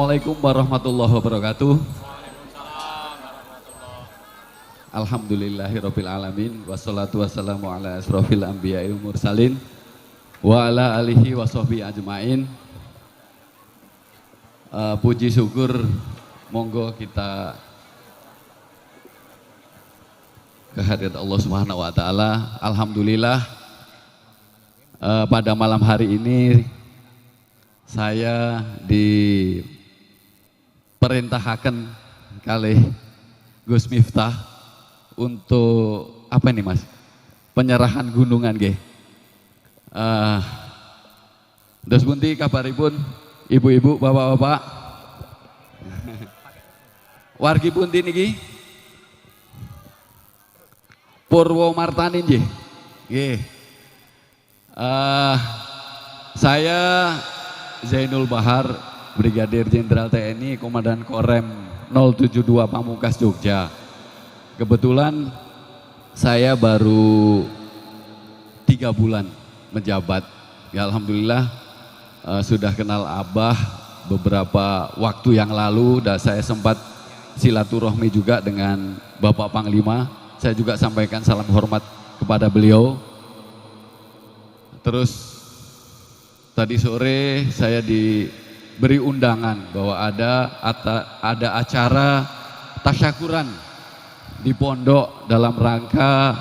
Assalamualaikum warahmatullahi wabarakatuh. Alhamdulillahirabbil alamin wassalatu wassalamu ala asrofil anbiya'i wal mursalin wa ala alihi wa sahbihi ajmain. Puji syukur monggo kita kehadirat Allah Subhanahu wa taala. Alhamdulillah pada malam hari ini saya diperintahkan kali Gus Miftah untuk apa nih Mas? Penyerahan gunungan nggih. Dos bunti kabaripun ibu-ibu, bapak-bapak. Wargi bunti niki? Purwo Martani nggih. Nggih. Saya Zainul Bahar, Brigadir Jenderal TNI, Komandan Korem 072 Pamungkas Jogja. Kebetulan saya baru 3 bulan menjabat. Ya, alhamdulillah sudah kenal Abah beberapa waktu yang lalu dan saya sempat silaturahmi juga dengan Bapak Panglima. Saya juga sampaikan salam hormat kepada beliau. Terus tadi sore saya diberi undangan bahwa ada acara tasyakuran di pondok dalam rangka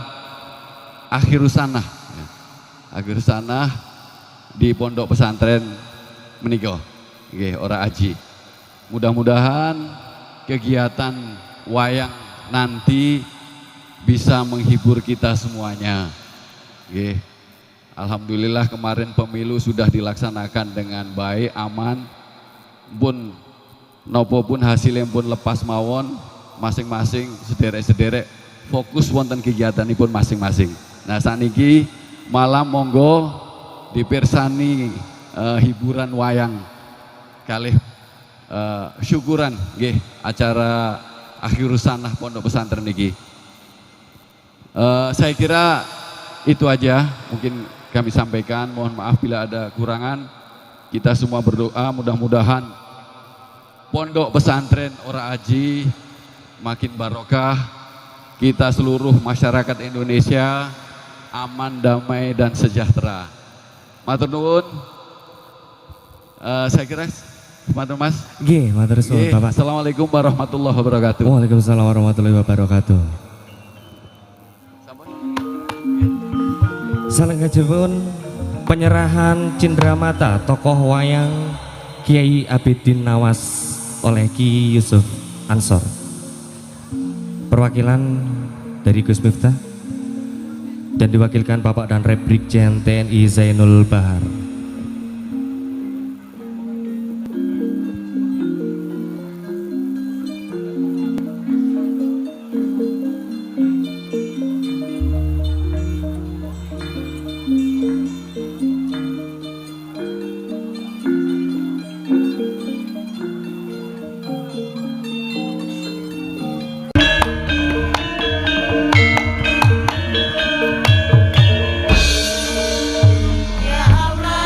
akhirus sanah. Akhirus sanah di pondok pesantren menika nggih ora aji. Mudah-mudahan kegiatan wayang nanti bisa menghibur kita semuanya. Nggih. Alhamdulillah kemarin pemilu sudah dilaksanakan dengan baik, aman, pun nopo pun hasilnya pun lepas mawon, masing-masing sederek-sederek fokus wonten kegiatan pun masing-masing. Nah saniki malam monggo dipirsani hiburan wayang kalih syukuran nggih acara akhirus sanah pondok pesantren niki. Saya kira itu aja mungkin kami sampaikan, mohon maaf bila ada kurangan. Kita semua berdoa mudah-mudahan pondok pesantren Ora Aji makin barokah, kita seluruh masyarakat Indonesia aman, damai dan sejahtera. Matur nuwun. Saya kira matur Mas. Nggih, matur suwun Bapak. Assalamualaikum warahmatullahi wabarakatuh. Waalaikumsalam warahmatullahi wabarakatuh. Salajengipun penyerahan cindramata tokoh wayang Kiai Abidin Nawas oleh Ki Yusuf Ansor. Perwakilan dari Gus Miftah dan diwakilkan Bapak dan Brigjen TNI Zainul Bahar. Ya Allah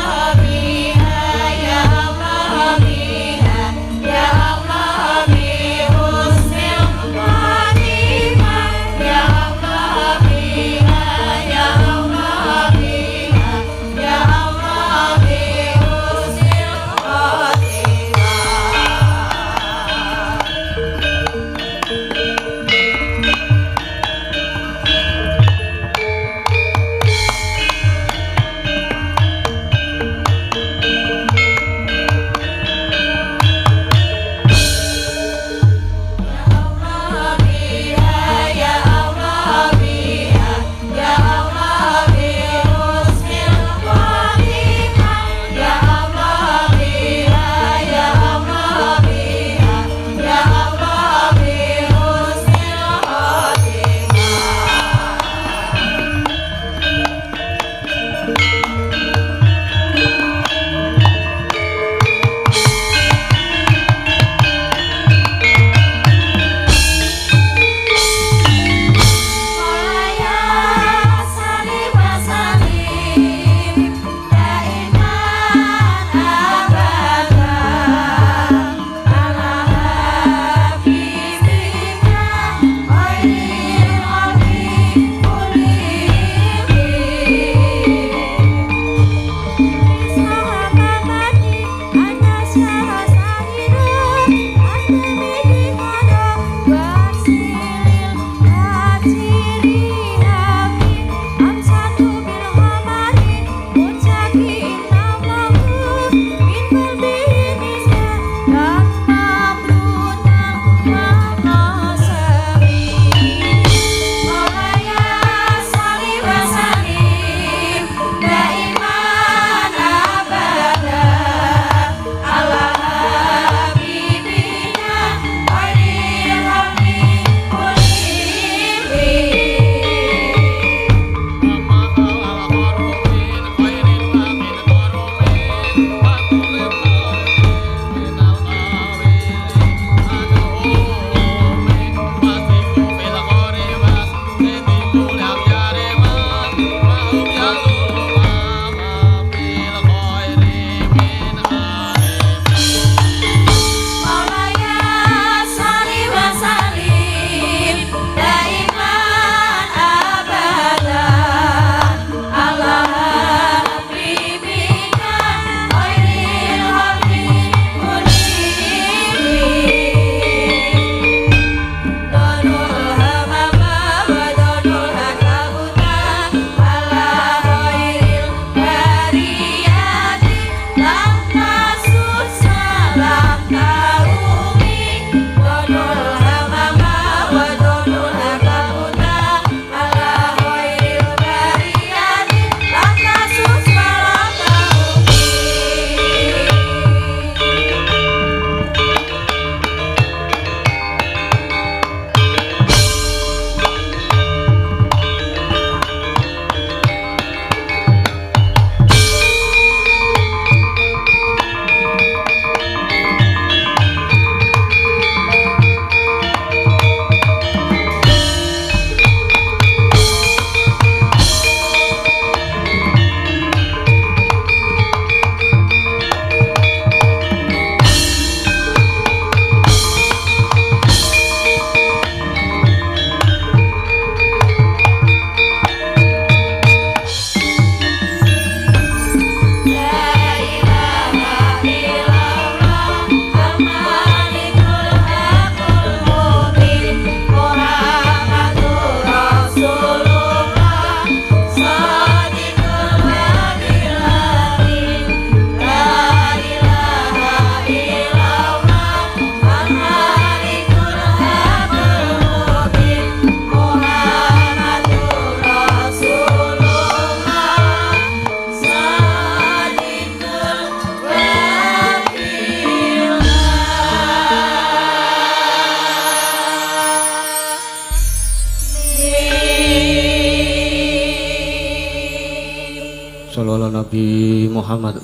Sallallahu Nabi Muhammad.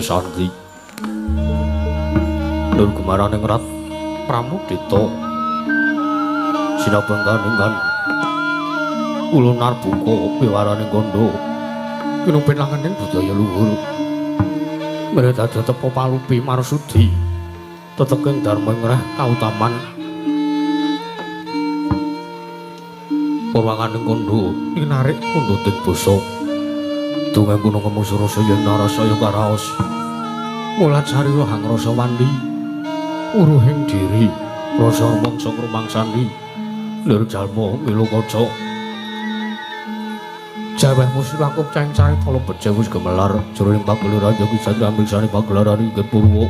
Sesardi Nur Gemaraning Rat Pramudita Sinabangganingan Ulunar buka piwaraning kondo Kinumpen langaning budaya luhur Mereka tepo palupi marsudi Teteking dharma ngreh kautaman Purwanganing kondo narik punduting basa. Dongeng gunung kemusrasa yen narasaya karaos. Mulat sarira hang rasa wandi. Uruhing diri rasa mangsa ngrumangsani. Lir jalma milu kaca. Jaweh musulakup cengcari tolo beceh wis gemelar jroning pagelaran Yogi Sandra amriksani pagelaran Inggit Purwa.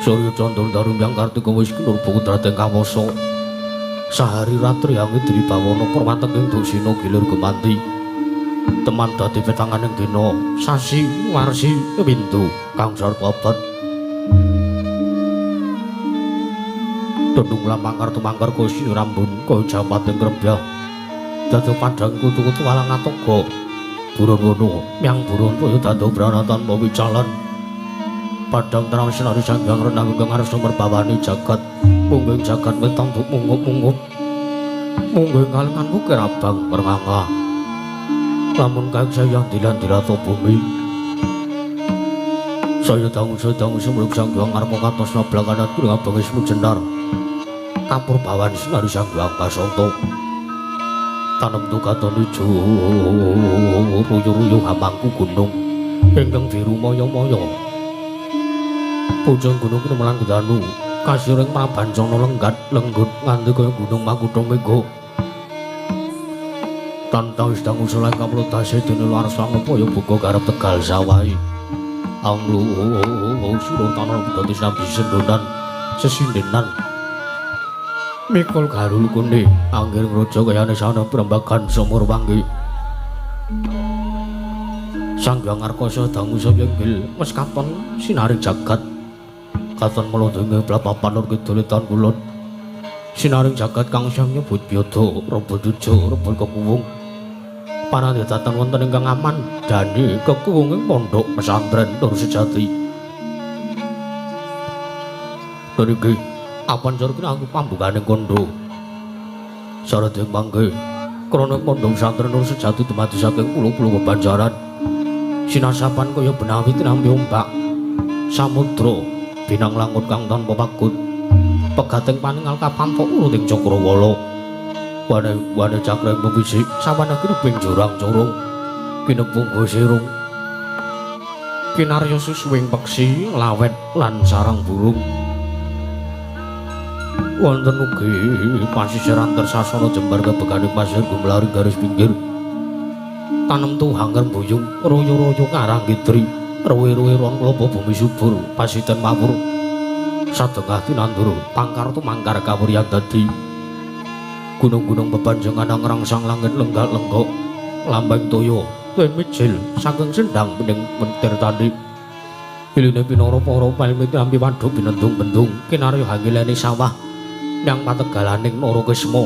Surya Candra Darumbang Kartika wis kinurba kudrateng kawasa. Sahari ratri angin dribawana perwantenging dosina gilir gemanti. Teman dadi petanganing dina sasi warsi windu kang sarpapat. Tundung lamangkar tumangkar kosi rambun kaya jampating krembyah. Dadi padhang kutu-kutu walang atoga. Buron wono miang buron kaya dado branatan mawi calan. Padhang terang sinari sanggang renang kang arep sumerbawani jagat. Mungging jagat wetang buk mungup-mungup. Mungging kalengan ukir abang mernganga. Lamun kang sayang dilan-dilato bumi. Saya dangu-dangu semuluk sanggang arep ngatosna blanganan kuring abang ismu jenar. Kapur bawan sinari sanggang pasonto. Tanem tukatoni ruyu-ruyu hamangku gunung ingkang biru moyo-moyo. Pucung gunung kene melang gudanu kasiring prabancana lenggat lenggut nganti kaya gunung Makutha Mega. Tanpa wis dangu selai kaplodase dene luar sangapa ya buka karep Tegal Sawai. Anglu sira tanah dadi sambi sendonan sesindenan. Mikul garul kune anggir raja kayane sana prembagan sumur wangi. Sanghyang Arkasa dangu saya inggil wis katon sinaring jagat. Katon melodenge blapapan lor kidul tan kulon. Sinaring jagat kang sang nyebut biyada rebut ujo rebut kekuwung. Panandhetatan wonten ingkang aman dani kekuwunging pondok pesantren Nur Sejati. Niki apan cara kena aku pambukaning kondo. Saradeng mangke krana pondok pesantren Nur Sejati dumadi saking pulo-pulo bebanjaran. Sinasapan kaya benawi tinampi ombak samudra binang langut kang tanpa pakut. Pegating paningal kapampok uruting Cakrawala. Wane cakreng membisik sawana kineping jurang corong kinepung gosirung. Kinarya susuwing peksi lawet lan sarang burung. Wonten ugi pasisiran tersasana jembar kebekaning pasir gumlaring garis pinggir. Tanem tuhang rembuyung royo-royo karang gitri ruwe-ruwe ruang klopo bumi subur pasiten mawur. Sadengah tinandur pangkar tumangkar kawuryan dadi. Gunung-gunung bebanjengan ngrangsang langit lenggak-lenggok lambang toya tuwin mijil saking sendang bening mentir tandhi. Iline pinara para palmit ampi waduk binendung-bendung kinarya hangilene sawah nyang pategalaning Nara Kesma.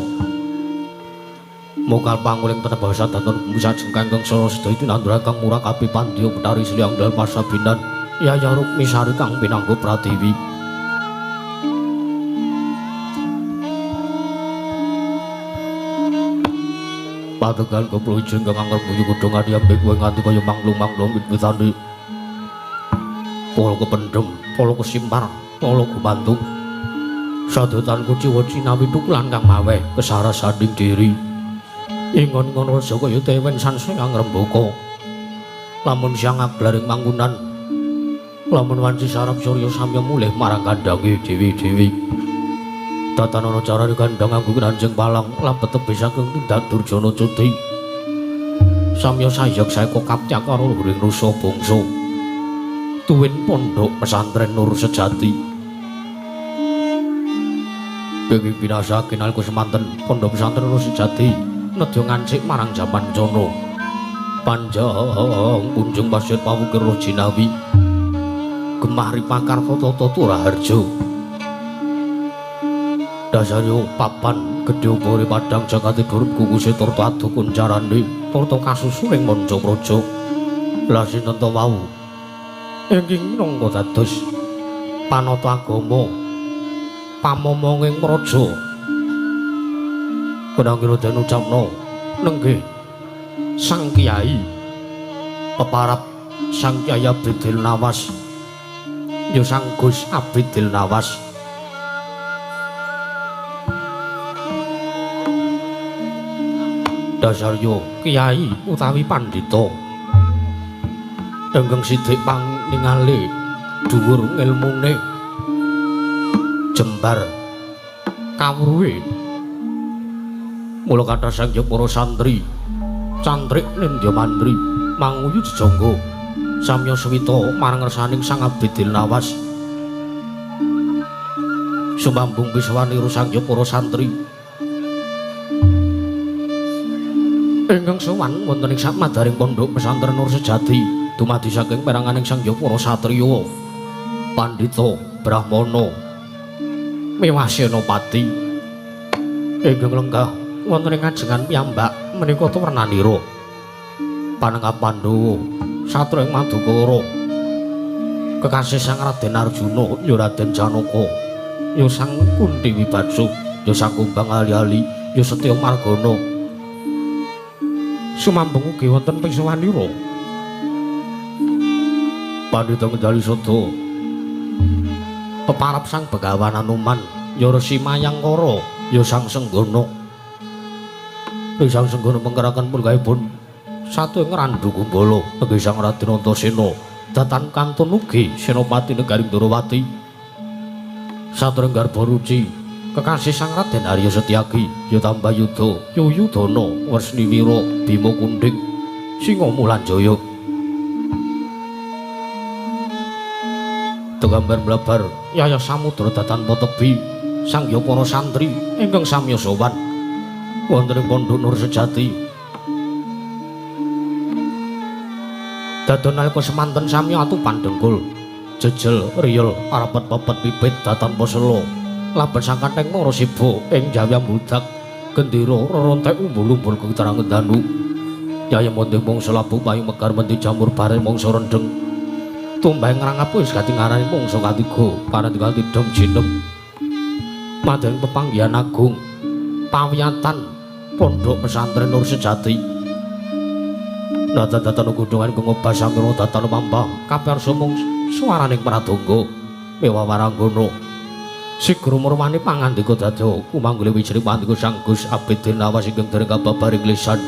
Mokal panguling tenebasa danten musat jengkang sara sedaya tinanduran kang murah kapi pandya betari siliang dal pasabinan Yaya Rukmi Sari kang pinanggo Pratiwi. Pategal keplujeng kang angger buyu godhong adiyambek kowe nganti kaya manglung-manglung wit-witane. Polo kependhem, polo kesimpar, polo gumantung. Sadetanku jiwa cinawi tukulan kang maweh kesaras sanding diri. Ingon-ingon raja kaya tewen sansaya ngrembaka. Lamun siang aglaring mangkunan. Lamun wanci sarap surya samya mulih marang kandange dewi-dewi. Tatanana carane kandhang nganggo kranjeng palang labet tebih saking tindak Durjana Cuti. Samya sayek saeka kaptya karo luhuring rusa bangsa. Tuwin pondok pesantren Nur Sejati. Dewi binasa kinalku semanten pondok pesantren Nur Sejati nedya ngancik marang jaman Cana. Panjang kunjung pasir pawukir Jinawi. Gemah Ripakarta Tata Turaharja. Dasaryo papan gedhe upare padhang jagate durut kukuse turta adukun carane turta kasusuring manca praja. Lah sinten to wau ingkang minangka dados panata agama pamomonging praja. Penanggira den ucapna nenggih Sang Kyai peparap Sang Kyai Abdil Nawas ya Sang Gus Abdil Nawas. Dasarya kiai utawi pandhita ingkang sithik panningali dhuwur ngilmune jembar kawruhe mula kathah sangya para santri cantrik nindya mandri manguyu jejangga samya swita marang ngersaning Sang Abdi Dilnawas sumambung biswaniru sangya para santri ingkang sowan wonten ing samadaring pondok pesantren Nur Sejati dumadi saking peranganing sangya para satriya pandhita brahmana miwah senopati ingkang lenggah wonten ing ajengan piyambak menika Warnanira Panengah Pandhawa satra ing Madukara kekasih Sang Raden Arjuna ya Raden Janaka ya Sang Kunti Wibadsa ya Sang Kumbang Ali-ali ya Setya Margana sumambung ugi wonten Piswanira Pandhita Kendali Sada peparap Sang Begawan Anoman ya Resi Mayangkara ya Sang Senggana Sang Senggana mengkeraken pulgaipun satu ngrandu kumbala nggih Sang Raden Antasena datan kantun ugi Senopati Negaring Darawati satu garba ruci kekasih Sang Raden Arya Setyaki ya Tambayuda ya Yudana Wresniwira Bima Kunding Singa Mulanjaya Tegambar Blabar Yaya Samudra datan Potebi sangya para santri ingkang samya sowan wonten ing Pondok Nur Sejati dadon nalika semanten samya atupan dengkul jejel riyel arepet-pepet pipit datan posela laban sangkantheng mara siba ing Jawi Ambudak gendera rerontek umbul-umbul keterang danu yaya monting mangsa labuh payung megar menti jamur bare mangsa rendeng tumbang ngrangap wis gati ngarani mangsa katiga parandikan tidom jinem madeng pepanggihan agung pawiyatan Pondok Pesantren Nur Sejati datan-datan gudungan ngobas sangkira datan mambah kapersa mung swaraning pradonga mewah waranggana sigra murmani pangandika dadya kumanggule wijri pandika Sang Gus Abdi Dilnawas ingkang dereng kababaring lisan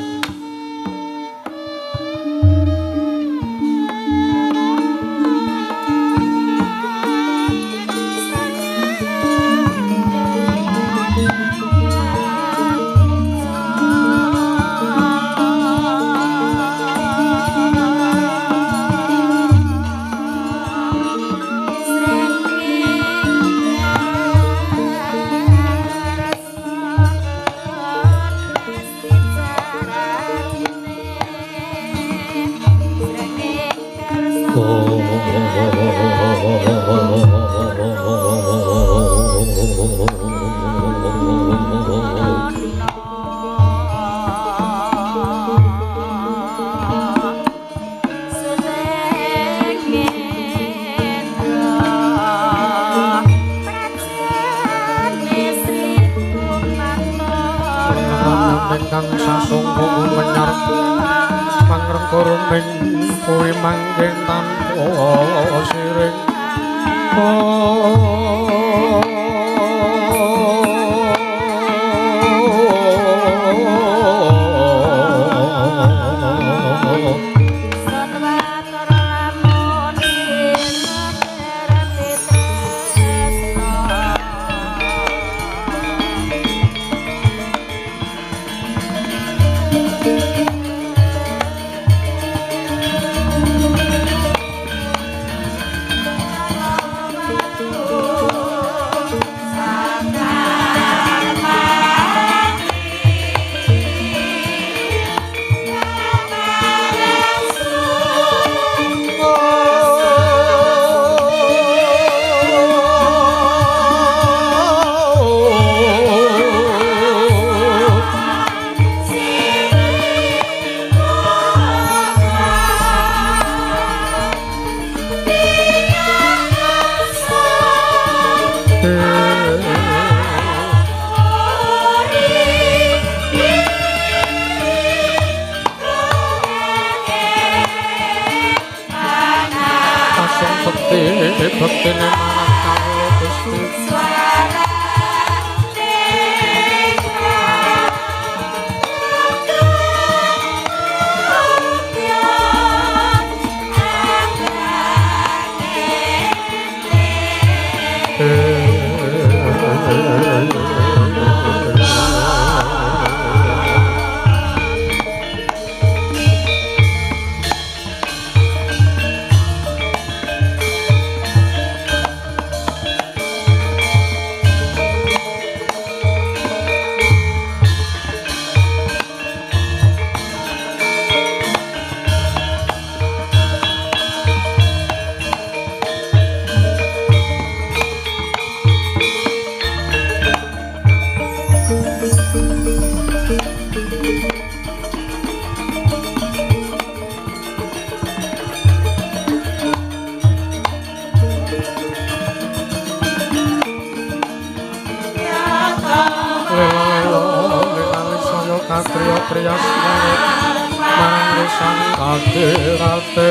ingkang sasungguh menyar pangrengkara ming kuwi mangke tanpa siring bektine marang kawula Gusti priyasmana marang risang kadirate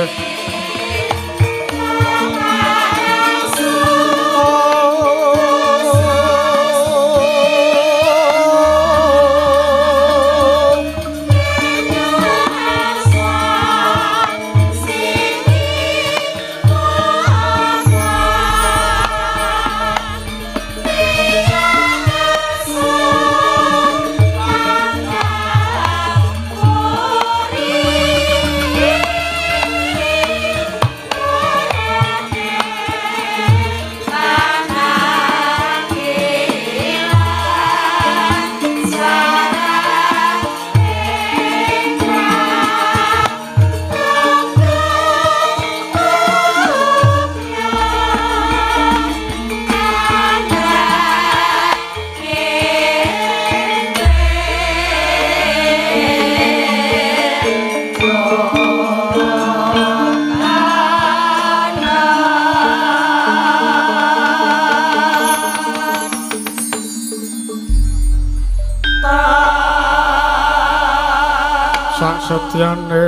sasetyane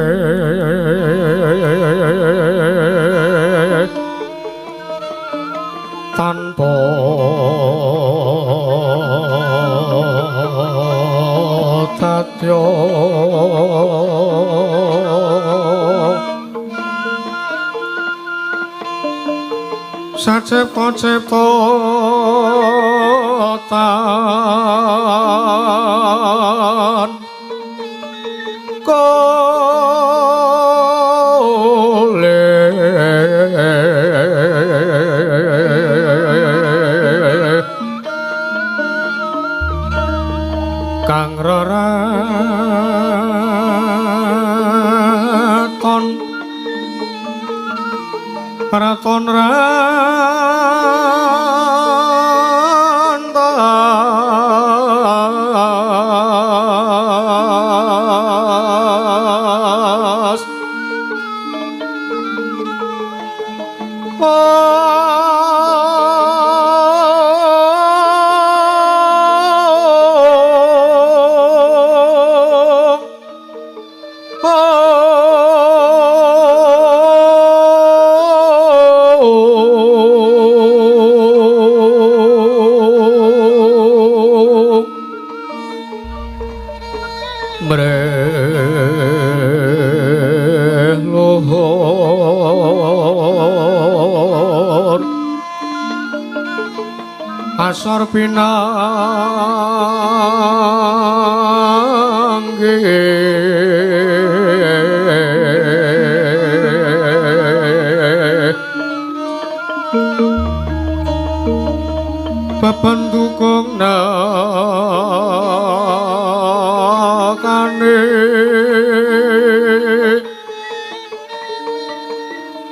tanpa tatya sacipta-cipta tan kole kang raton raton rantas luhur asor pinanggih pependukung nakane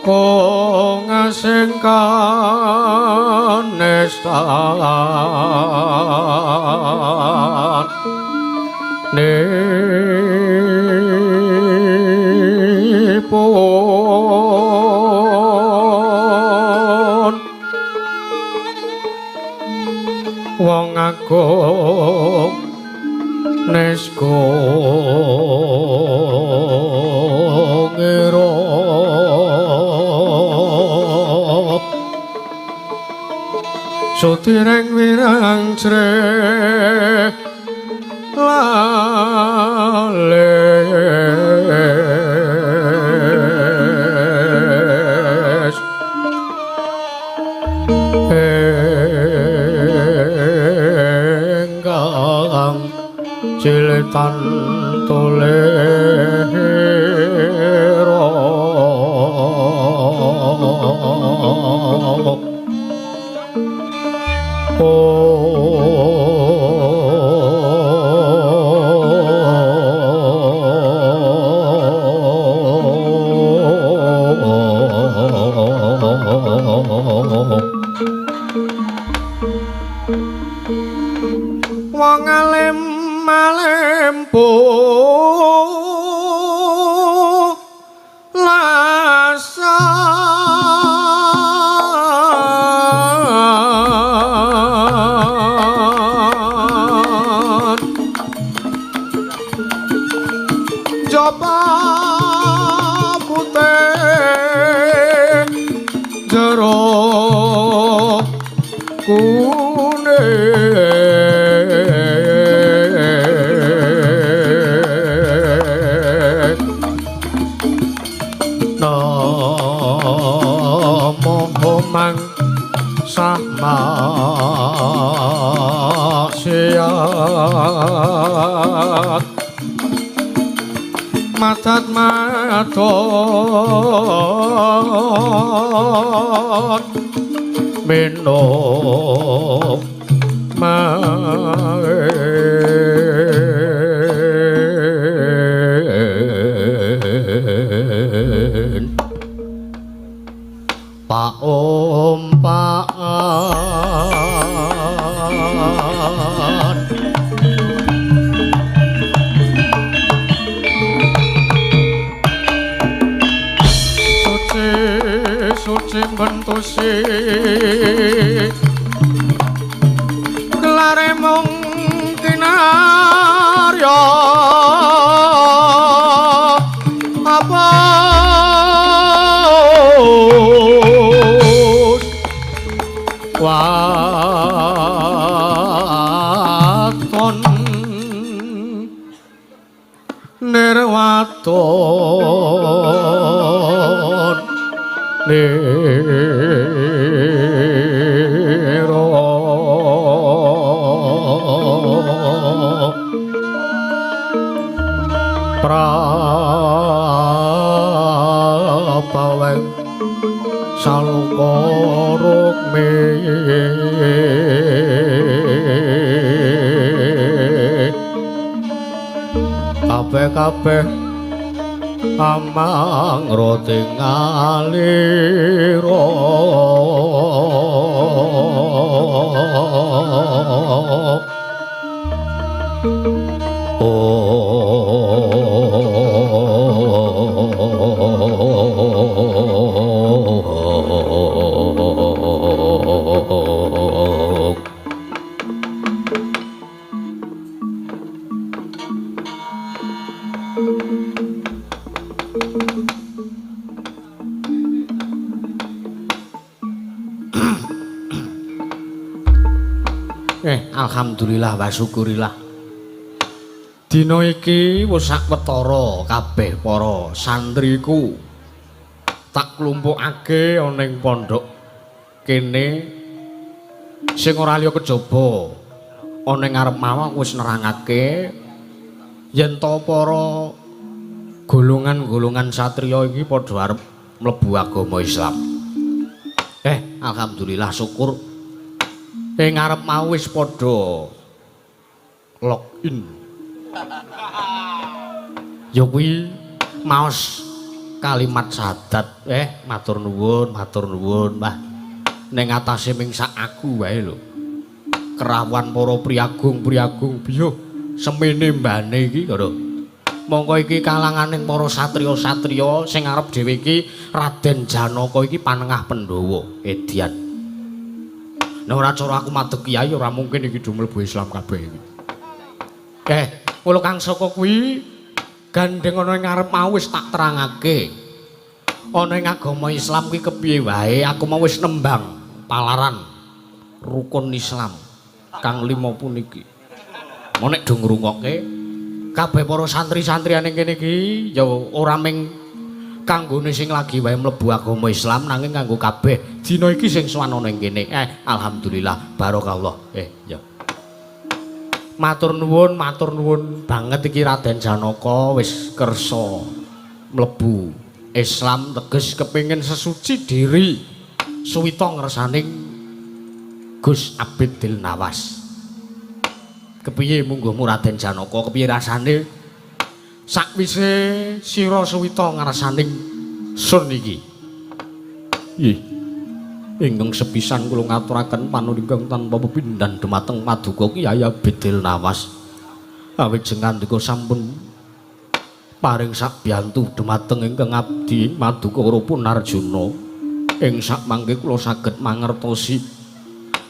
kong asing kanestan nipun wong agung nesko ngira sutireng wirang jre lales enggang ciletan tolero wong alim alim pun jero kuning namo mang sama siat matat matot meno maen Pak Ompaan suci bentusi kelare mung kinarya apa waton nirwaton niro prapaweng saluka rukmi kabeh-kabeh amang roti ngalira alhamdulillah wa syukurillah. Dina iki wis sakwetara kabeh para santriku tak klumpukake ana ing pondok kene sing ora liya kejaba ana ing ngarep mawon wis nerangake yen to para golongan-golongan satriya iki padha arep mlebu agama Islam. Alhamdulillah syukur ing ngarep mau wis padha login. Ya kuwi maos kalimat syahadat. Matur nuwun, Mbah. Ning atase ming sak aku wae lho. Kerawan para priagung-priagung biyuh semene mbane iki lho. Monggo iki kalanganing para satriya-satriya sing arep dhewe iki Raden Janaka iki panengah Pandhawa Edian. Nek ora cara aku madhep kiai ora mungkin iki do mlebu Islam kabeh iki. Kula kang saka kuwi gandeng ana ing ngarep mau wis tak terangake. Ana ing agama Islam kuwi kepiye wae aku mau wis nembang palaran rukun Islam kang 5 puniki. Monek do ngrungokke kabeh para santri-santri ning kene iki ya ora ming kanggone sing lagi wae mlebu agama Islam nanging kanggo kabeh dina iki sing sowan ana ing kene. Alhamdulillah barokallah. Ya. Matur nuwun banget iki Raden Janaka wis kersa mlebu Islam teges kepingin sesuci diri suwita ngersaning Gus Abdil Nawas. Kepiye mungguhmu Raden Janaka, kepiye rasane sakwise sira suwita ngersaning sun iki? Ingkang sepisan kula ngaturaken panuwun tanpa pepindhan dumateng Paduka Kyai Abdil Nawas. Awit ngandika sampun paring sakbiyantu dumateng ingkang abdi Paduka Punarjuna. Ing sakmangke kula saged mangertosi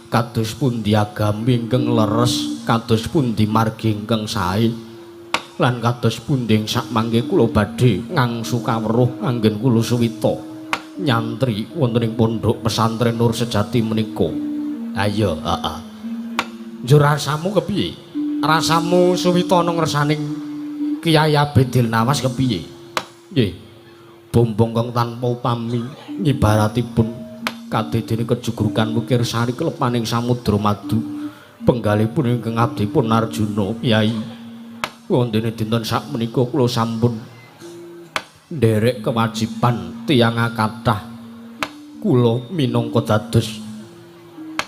kados pundi agami ingkang leres, kados pundi margi ingkang sae, lan kados pundi sakmangke kula badhe ngangsu kawruh anggen kula suwita nyantri wonten ing pondok pesantren Nur Sejati menika. Ayo, heeh. Njur rasamu kepiye? Rasamu suwita ana ngersaning Kyai Abdil Nawas kepiye? Nggih. Bombong kang tanpa upami ngibaratipun kadedene kejugrukan wukir sari kelepaning samudra madu. Penggalipun ingkang abdipun Arjuna, Kyai. Wondene dinten sakmenika kula sampun nderek kewajiban tiyang kathah. Kula minangka dados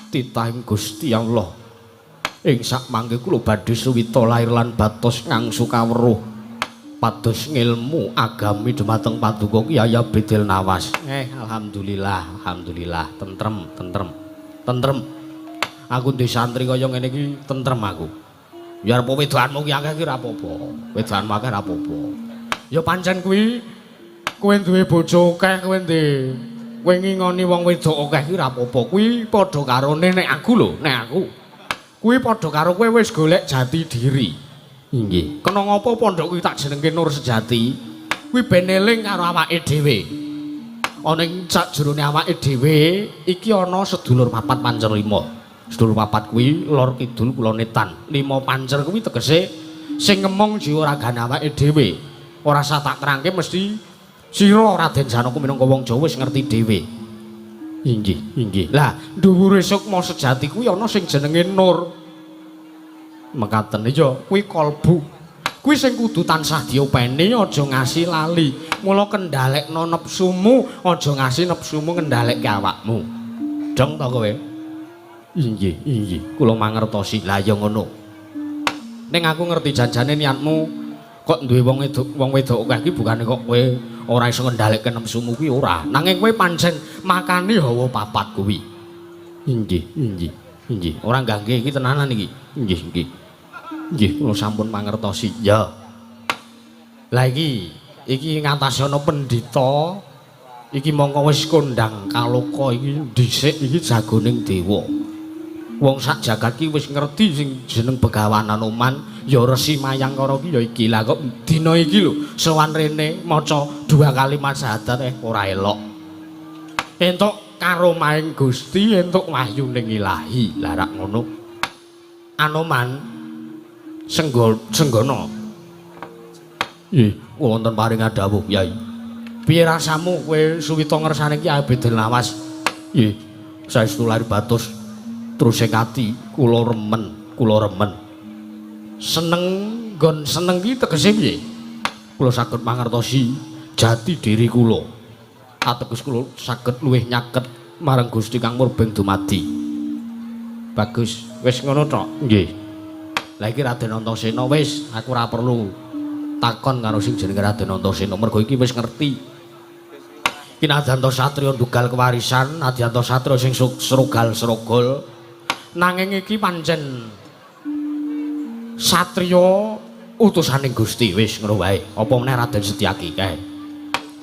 titahing Gusti Allah. Ing sakmangke kula badhe suwita lair lan batos ngangsu kawruh pados ngilmu agami dumateng Paduka Kyai Abdil Nawas. Alhamdulillah, alhamdulillah, tentrem. Aku ndek santri kaya ngene iki tentrem aku. Ya apa wedoanmu ki akeh ki ora apa-apa. Wedoanmu akeh ora apa-apa. Ya pancen kuwi kowe duwe bojo akeh, kowe ngingoni wong wedok akeh ki ora apa-apa. Kuwi padha karone nek aku lho, nek aku. Kuwi padha karo kowe wis golek jati diri. Inggih. Kena ngapa pondok kuwi tak jenengke Nur Sejati? Kuwi ben eling karo awake dhewe. Ana ing sajroné awake dhewe iki ana sedulur papat pancer lima. Sedulur papat kuwi lor kidul kulon etan. 5 pancer kuwi tegese sing ngemong jiwa ragane awake dhewe. Ora usah tak terangke mesti sira Raden Janaka minangka wong Jawa wis ngerti dhewe. Inggih. Lah, dhuwure sukma sejati kuwi ana sing jenenge Nur. Mekaten ya, kuwi kalbu. Kuwi sing kudu tansah diopeni, aja ngasih lali. Mula kendhalekno nepsumu, aja ngasih nepsumu ngendhalekke awakmu. Dong to kowe? Inggih. Kula mangertosi. Lah ya ngono. Ning aku ngerti janjane niatmu kok duwe wong wedok akeh iki bukane kok kowe ora iso ngendhaleke nepsumu kuwi ora. Nanging kowe pancen makani hawa papat kuwi. Inggih. Ora nggangge iki tenanan iki. Nggih, kula sampun mangertosi. Ya. Lah iki ngatasi ana pendhita. Iki mongko wis kondang kaloka iki dhisik iki jagoning dewa. Wong sak jagat iki wis ngerti sing jeneng Begawan Anoman, ya Resi Mayangkara ki ya iki. Lah kok dina iki lho sowan rene maca 2 kalimat syahadat ora elok. Entuk karomahing Gusti, entuk wahyuning Ilahi. Lah rak ngono. Anoman Senggana. Nggih, wonten paring dawuh, Yai. Piye rasamu kowe suwita ngersane Kyai Abdil Nawas? Nggih, saestu lair batos terus ing ati kula remen. Seneng nggon seneng ki tegese piye? Kula saged mangertosi jati diri kula. Ateges kula saged luwih nyaket marang Gusti kang murbeng dumadi. Bagus, wis ngono tok. Nggih. Lah iki Raden Antasena wis, aku ora perlu takon karo sing jenenge Raden Antasena mergo iki wis ngerti. Kinadyanto satriya ndugal kewarisan, adyanto satriya sing srogal-srogol. Nanging iki pancen satriya utusaning Gusti, wis ngono wae. Apa meneh Raden Setyaki kae.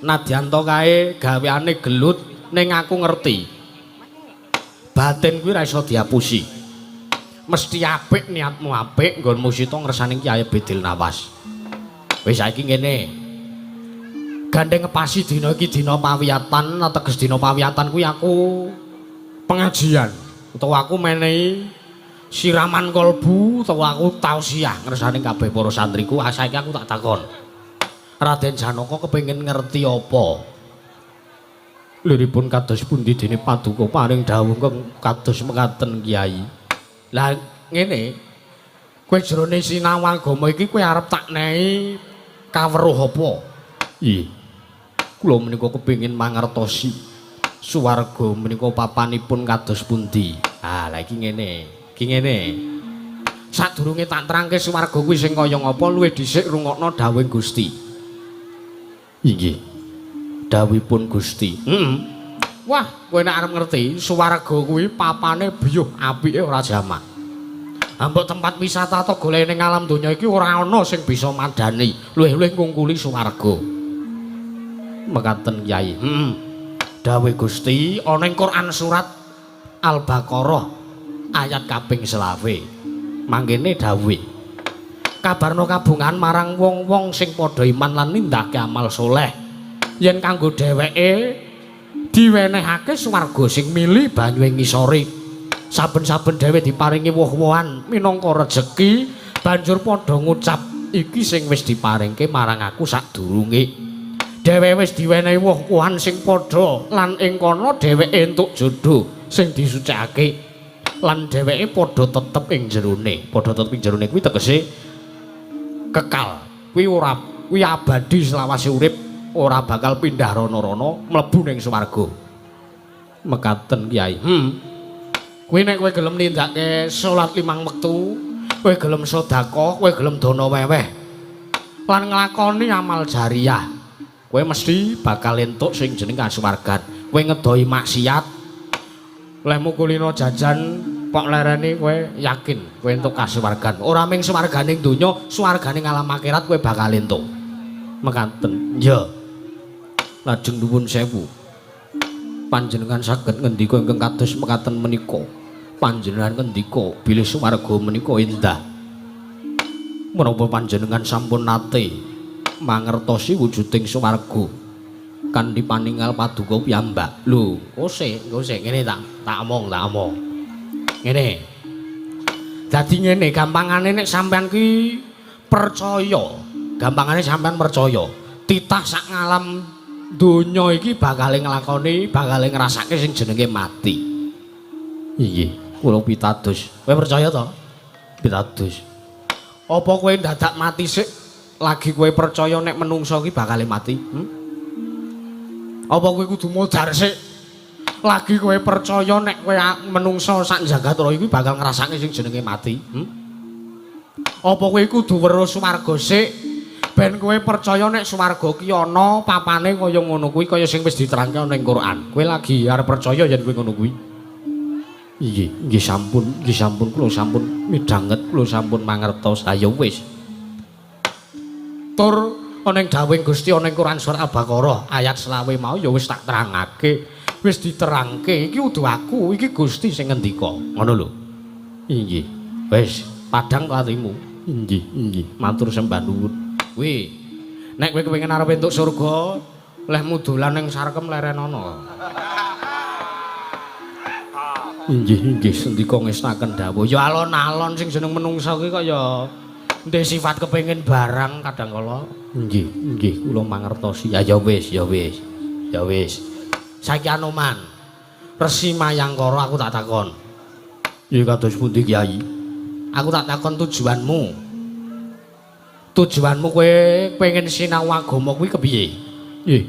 Nadyanto kae gaweane gelut ning aku ngerti. Batin kuwi ora iso diapusi. Mesti apik niatmu apik nggonmu sita ngersaning Kyai Abdil Nawas. Wis saiki ngene. Gandeng ngepasi dina iki dina pawiyatan, ateges dina pawiyatan kuwi aku pengajian utawa aku menehi siraman kolbu utawa aku tausiah ngersaning kabeh para santriku. Saiki aku tak takon. Raden Janaka kepengin ngerti apa? Liripun kados pundi dene Paduka paring dawuh kados mekaten Kyai. Lah ngene, kowe jroning sinau agama iki kowe arep tak nehi kawruh apa? Nggih. Kula menika kepengin mangertosi swarga menika papanipun kados pundi. Ah, lah iki ngene. Sadurunge tak terangke swarga kuwi sing kaya ngapa luwih dhisik rungokno dawuhing Gusti. Inggih. Dawuhipun Gusti. Wah, kowe nek arep ngerti, swarga kuwi papane biyuh apike ora jamak. Ambek tempat wisata to golek ning alam donya iki ora ana sing bisa madani, luwih-luwih ngungkuli swarga. Mekaten Kyai. Dawuh Gusti ana ing Quran surat Al-Baqarah ayat kaping 20. Mangkene dawuh. Kabarno kabungan marang wong-wong sing padha iman lan nindakake amal soleh. Yen kanggo dheweke diwenehake swarga sing mili banyu ing ngisore. Saben-saben dhewe diparingi woh-wohan minangka rejeki, banjur padha ngucap iki sing wis diparingke marang aku sadurunge. Dhewe wis diwenehi woh-wohan sing padha lan ing kono dheweke entuk jodho sing disucikake. Lan dheweke padha tetep ing jerone. Padha tetep ing jerone kuwi tegese kekal. Kuwi abadi selawase urip, ora bakal pindah rana-rana mlebu ning swarga. Mekaten Kyai. Kuwi nek kowe gelem nindakake salat 5 wektu, kowe gelem sedekah, kowe gelem dana weweh lan nglakoni amal jariyah, kowe mesti bakal entuk sing jeneng kasuwargan. Kowe ngedohi maksiat, lehmu kulino jajan pok lereni, kowe yakin kowe entuk kasuwargan. Ora mung swarganing donya, swarganing alam akhirat kowe bakal entuk. Mekaten. Ya. Lajeng nuwun sewu. Panjenengan saged ngendika ingkang kados mekaten menika. Panjenengan ngendika bilih swarga menika endah. Menapa panjenengan sampun nate mangertosi wujuding swarga kanthi paninggal paduka piyambak. Lho, kose ngene tak omong. Ngene. Dadi ngene, gampangane nek sampean ki percaya, gampangane sampean percaya, titah sak ngalam donya iki bakal nglakoni, bakal ngrasake sing jenenge mati. Nggih, kula pitados. Kowe percaya to? Pitados. Apa kowe dadak mati sik lagi kowe percaya nek menungso iki bakal mati? Apa kowe kudu modar sik lagi kowe percaya nek kowe menungso sak jagat raya iki bakal ngrasake sing jenenge mati? Apa kowe kudu weruh swarga sik ben kowe percaya nek swarga ki ana papane kaya ngono kuwi, kaya sing wis diterangke ning Quran. Kowe lagi arep percaya yen kowe ngono kuwi. Nggih sampun, kula sampun midhanget, kula sampun mangertos. Ayo wis. Tur ana ing dawuhing Gusti ana ing Quran surat Al-Baqarah ayat 20 mau ya wis tak terangake. Wis diterangke iki udu aku, iki Gusti sing ngendika. Ngono lho. Nggih. Wis padhang kalimu. Nggih. Matur sembah nuwun. Kuwi nek kowe kepengin arep entuk surga, lehmu dolan ning sarkem leren ana. Nggih, sendika ngestaken dawuh. Ya alon-alon sing jeneng menungsa ki kaya ndek sifat kepengin barang kadang kala. Nggih, kula mangertosi. Ya wis. Saiki Anoman. Resi Mayangkara aku tak takon. Ya kados pundi Kyai? Aku tak takon tujuanmu. Tujuanmu kowe pengen sinau agama kuwi kepiye? Nggih.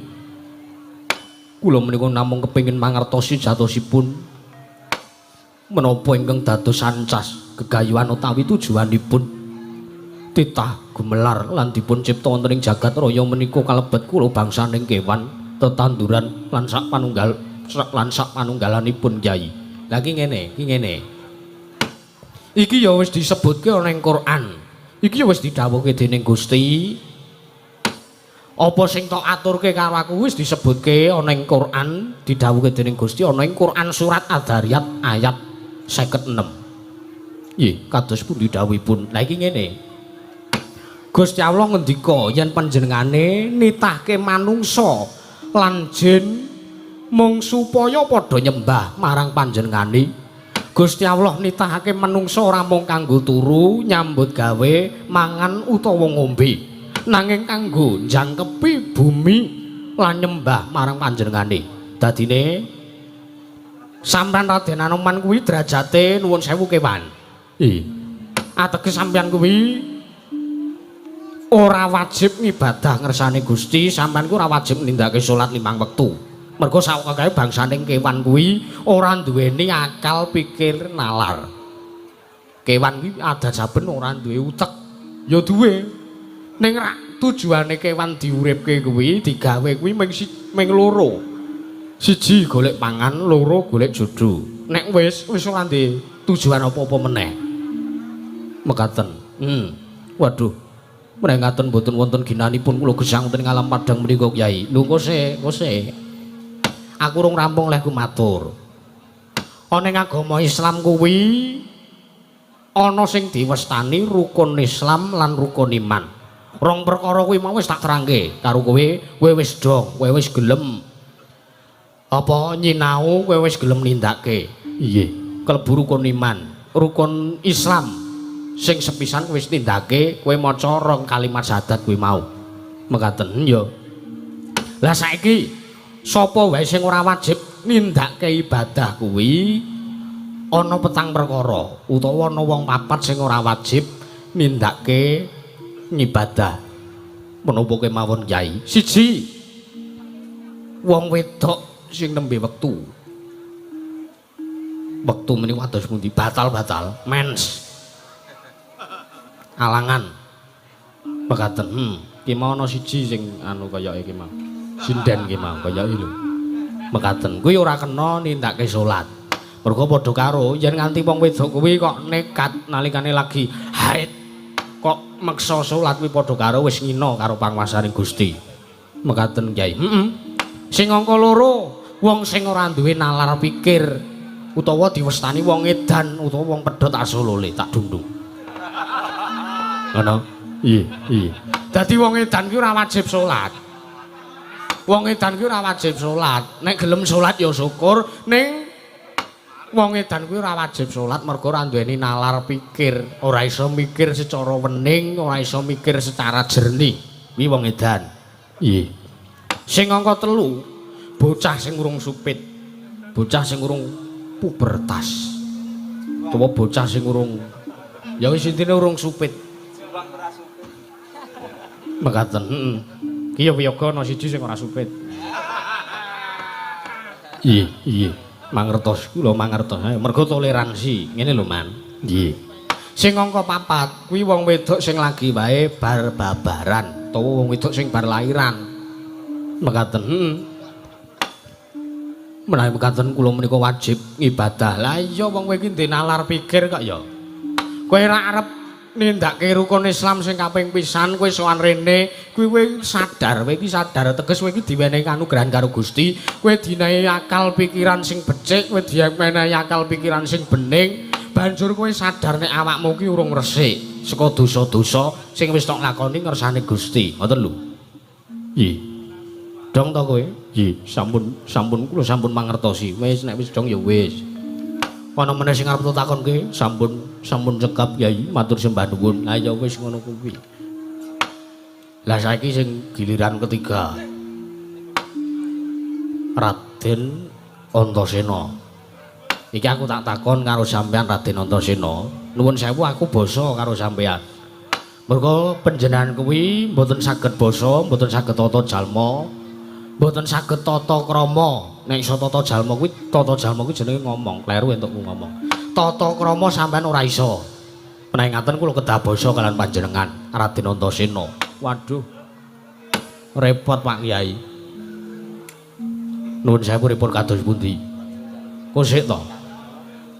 Kula menika namung kepengin mangertosi jatosipun menapa ingkang dados sancas gegayuhan utawi tujuanipun titah gumelar lan dipun cipta wonten ing jagat raya menika kalebet kula bangsaning kewan tetanduran lan sak panunggalanipun Kyai. Lah iki ngene. Iki ya wis disebutke ana ing Quran. Iki ya wis didhawuhke dening Gusti. Apa sing tok aturke karo aku wis disebutke ana ing Quran, didhawuhke dening Gusti ana ing Quran surat Ad-Dariyat ayat 56. Nggih, kados pundi dawuhipun. Lah iki ngene. Gusti Allah ngendika yen panjenengane nitahke manungsa lan jin mung supaya padha nyembah marang panjenengane. Gusti Allah nitahake manungsa ora mung kanggo turu, nyambut gawe, mangan utawa ngombe, nanging kanggo njangkepi bumi lan nyembah marang panjenengane. Dadine sampean Raden Anoman kuwi derajate nuwun sewu kewan. Ateges sampean kuwi ora wajib ngibadah ngersane Gusti, sampean ku ora wajib nindakake salat 5 wektu. Mergo sawetara bangsaning kewan kuwi ora duweni akal pikir nalar. Kewan kuwi adasaben ora duwe utek. Ya duwe. Ning tujuane kewan diuripke kuwi, digawe kuwi mung loro. Siji golek pangan, loro golek jodoh. Nek wis ora ndek tujuan apa-apa meneh. Mekaten. Waduh. Mrengaten mboten wonten ginanipun kula gesang wonten alam padang menika Kyai. Lho kose. Aku urung rampung leh kumatur. Ana ing agama Islam kuwi ana sing diwestani rukun Islam lan rukun iman. Rong perkara kuwi mau wis tak terangke karo kowe wis dong, kowe wis gelem Apa nyinau kowe wis gelem nindakake? Iya. Klebu rukun iman, rukun Islam sing sepisan kowe wis nindakake, kowe maca rong kalimat syahadat kuwi mau. Mekaten ya. Lah saiki sapa wae sing ora wajib nindakake ibadah kuwi ana petang perkara utawa ana wong papat sing ora wajib nindakake ngibadah. Menapa kemawon Kyai? Siji, wong wedok sing nembe wektu. Wektu menika kados pundi? Batal-batal, mens. Alangan. Mekaten. Ki mau ana siji sing anu kaya iki mau. Sinden ki mau kaya iki lho. Mekaten. Kuwi ora kena nindakake salat. Mergo padha karo yen nganti wong wedok kuwi kok nekat nalikane lagi haid kok meksa salat kuwi padha karo wis ngina karo panguwasaning Gusti. Mekaten Kyai. Sing angka loro wong sing ora duwe nalar pikir utawa diwestani wong edan utawa wong pedhot asolole tak dundung. Ngono? Iya. Dadi wong edan ki ora wajib salat. Wong edan ki ora wajib salat. Nek gelem salat ya syukur, ning wong edan kuwi ora wajib salat mergo ora duweni nalar pikir, ora iso mikir secara wening, ora iso mikir secara jernih. Kuwi wong edan. Iya. Sing angka 3 bocah sing urung supit, bocah sing urung pubertas, utawa bocah sing urung ya wis intine urung supit. Mekaten. Ki ya wiyaga ana siji sing ora supit. Iya. Mangertos kula mangertos. Mergo toleransi. Ngene lho, Man. Nggih. Sing angka 4 kuwi wong wedok sing lagi wae bar babaran, utawa wong wedok sing bar lairan. Mekaten. Menawi mekaten kula menika wajib ngibadah. Lah iya wong kowe iki ndek nalar pikir kok ya. Kowe ora arep nindakake rukun Islam sing kaping pisan kowe sowan rene, kuwi kowe sadar, kowe iki sadar teges kowe iki diwenehi kanugrahan karo Gusti, kowe dinehi akal pikiran sing becik, kowe diwenehi akal pikiran sing bening, banjur kowe sadar nek awakmu ki urung resik saka dosa-dosa sing wis tok lakoni ngersane Gusti. Ngoten lho. Nggih. Dong to kowe? Nggih, sampun kula sampun mangertosi. Wis nek wis dong ya wis. Ana meneh sing arep takonke, sampun cekap Kyai, matur sembah nuwun. Lah ya wis ngono kuwi. Lah saiki sing giliran ketiga. Raden Antasena. Iki aku tak takon karo sampean Raden Antasena. Nuwun sewu aku basa karo sampean. Mergo panjenengan kuwi mboten saged basa, mboten saged tata jalma. Mboten saged tata krama. Nek iso tata jalma kuwi jenenge ngomong, kleru entukku ngomong. Tata krama sampean ora iso. Menawi ngaten kula kedah basa kalian panjenengan Raden Antasena. Waduh. Repot Pak Kyai. Nuwun sewu repot kados pundi? Kosik to.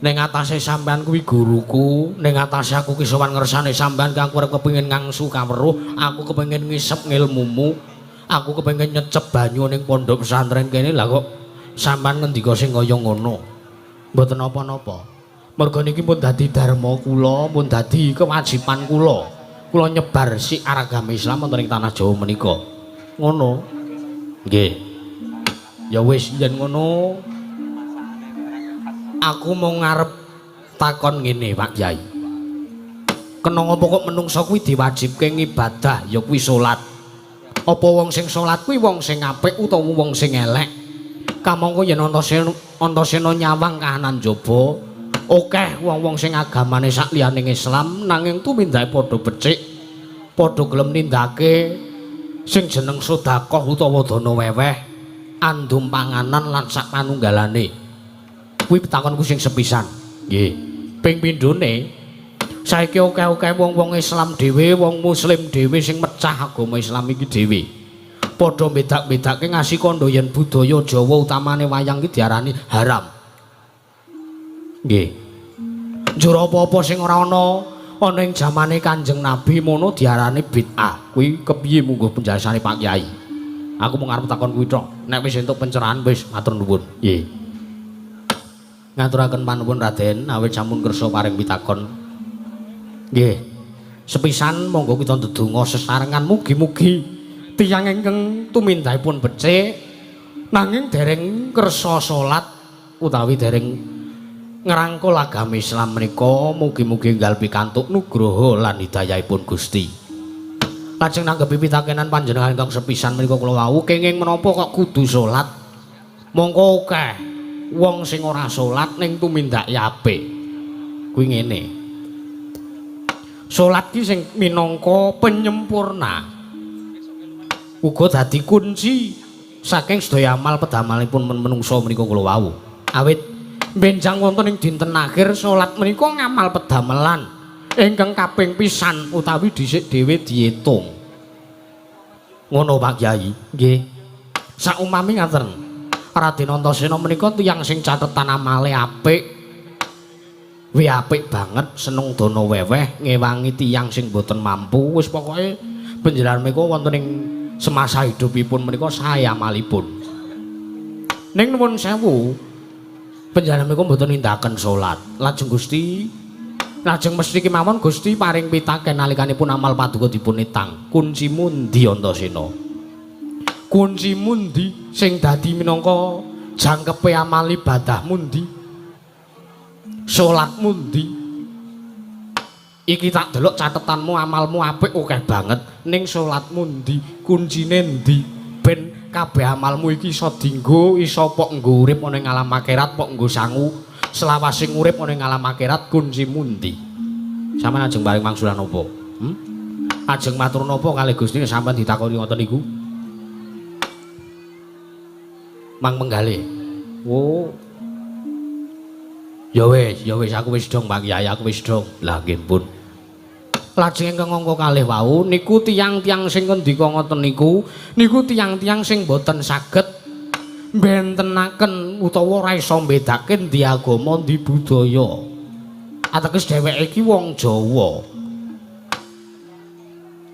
Ning atase sampean kuwi guruku, ning atase aku ki sowan ngersane sampean kang arep kepengin ngangsu kaweruh, aku kepengin ngisep ngilmumu. Aku kepengin nyecep banyu ning pondok pesantren kene lah kok sampean ngendika sing kaya ngono. Mboten apa-napa. Merga niki pun dadi dharma kula, pun dadi kewajiban kula. Kula nyebar siar agama Islam wonten ing tanah Jawa menika. Ngono. Nggih. Ya wis yen ngono. Aku mau ngarep takon ngene, Pak Kyai. Kena ngopo kok menungsa kuwi diwajibke ngibadah ya kuwi salat. Apa wong sing salat kuwi wong sing apik utawa wong sing elek? Kamangka yen Antasena nyawang kahanan jaba, akeh wong-wong sing agamane sak liyaning Islam nanging tumindake padha becik, padha gelem nindakake sing jeneng sedekah utawa dana weweh, andum panganan lan sak panunggalane. Kuwi pitakonku sing sepisan. Nggih. Ping pindhone saiki akeh-akeh wong-wong Islam dhewe, wong muslim dhewe sing mecah agama Islam iki dhewe. Padha bedak-bedake ngasih kandha yen budaya Jawa utamane wayang iki diarani haram. Nggih. Njur apa-apa sing ora ana ing jamane Kanjeng Nabi mono diarani bid'ah. Kuwi kepiye munggo penjelasanane Pak Kyai? Aku mung arep takon kuwi tok. Nek wis entuk pencerahan wis matur nuwun. Nggih. Ngaturaken panuwun Raden, awit sampun kersa paring pitakon. Nggih. Sepisan monggo kita ndedonga sesarengan mugi-mugi tiyang ingkang tumindakipun becik nanging dereng kersa salat utawi dereng ngrangkul agami Islam menika mugi-mugi enggal pikantuk nugraha lan hidayahipun Gusti. Lajeng nanggepi pitakenan panjenengan ingkang sepisan menika kula wau kenging menapa kok kudu salat? Mongko akeh wong sing ora salat ning tumindake apik. Kuwi ngene. Salat ki sing minangka penyempurna. Uga dadi kunci saking sedaya amal pedamalipun menungsa menika kula wau. Awit benjang wonten ing dinten akhir salat menika ngamal pedamelan ingkang kaping pisan utawi dhisik dhewe diitung. Ngono Pak Kyai. Nggih. Saumami ngaten. Raden Antasena menika tiyang sing catetan amale apik. Wi apik banget, seneng dana weweh, ngewangi tiyang sing boten mampu. Wis pokoke panjenengan menika wonten ing semasa hidupipun menika sae amalipun. Ning nuwun sewu, panjenengan menika mboten nindakaken salat. Lajeng Gusti, lajeng mesti kemawon Gusti paring pitaken nalikanipun amal paduka dipun etang. Kunci mundi Antasena? Kunci mundi sing dadi minangka jangkepe amal ibadah mundi? Salat mundi? Iki tak delok catetanmu amalmu apik akeh banget ning salat mundi kuncine ndi ben kabeh amalmu iki iso dienggo iso pok nggo urip ana ing alam akhirat pok nggo sangu selawasing urip ana ing alam akhirat kunci mundi sampeyan ajeng paring mangsulan apa ajeng matur napa kalih Gusti sampeyan ditakoni ngoten niku mang menggalih oh ya wis aku wis dong Pak Kyai aku wis dong lah nggih pun lajeng ingkang angka kalih wau niku tiyang-tiyang sing ngendika ngoten niku tiyang-tiyang sing boten saged mbentenaken utawa ora iso mbedake ndi agama ndi budaya ateges dheweke iki wong Jawa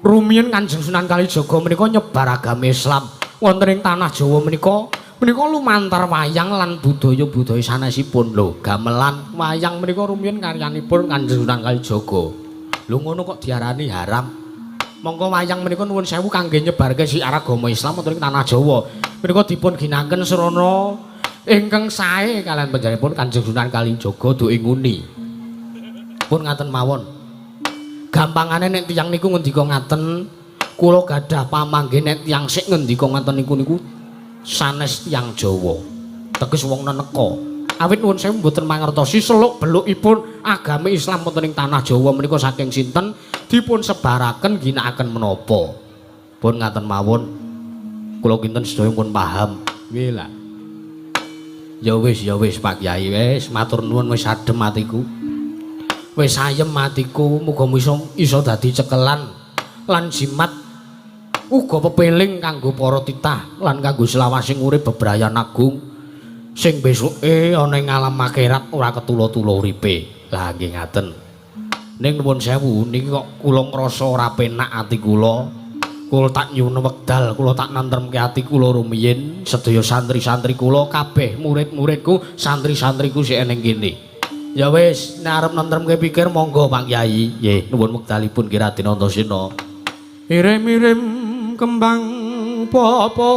rumiyin Kanjeng Sunan Kalijaga menika nyebar agama Islam wonten ing tanah Jawa menika lumantar wayang lan budaya-budaya sanesipun lho gamelan wayang menika rumiyin karyanipun Kanjeng Sunan Kalijaga lho ngono kok diarani haram mongko wayang menika nuwun sewu kangge nyebarke siar agama Islam wonten ing tanah Jawa menika dipun ginakaken srana ingkang sae kalian panjenenganipun Kanjeng Sunan Kalijaga duke nguni pun ngaten mawon gampangane nek tiyang niku ngendika ngaten kula gadah pamanggen nek tiyang sik ngendika ngaten niku sanes tiyang Jawa teges wong neneka awit nuwun sewu mboten mangertosi seluk belukipun agami Islam wonten ing tanah Jawa menika saking sinten dipun sebaraken ginakaken menapa pun ngaten mawon kula kinten sedaya pun paham nggih lah ya wis Pak Kyai wis matur nuwun wis adem atiku wis ayem atiku muga-muga iso dadi cekelan lan jimat uga pepeling kanggo para titah lan kanggo selawasing urip bebrayan agung sing besuke ana ing alam akhirat ora ketula-tula uripe. Lah nggih ngaten. Ning nuwun sewu niki kok kula ngrasa ora penak ati kula. Kula tak nyuwun wekdal, kula tak nantremke ati kula rumiyin sedaya santri-santri kula kabeh murid-muridku, santri-santriku sik eneng kene. Ya wis, nek arep nantremke pikir monggo Pak Kyai. Nggih, nuwun wekdalipun Ki Raden Antasena. Irim-irim kembang popong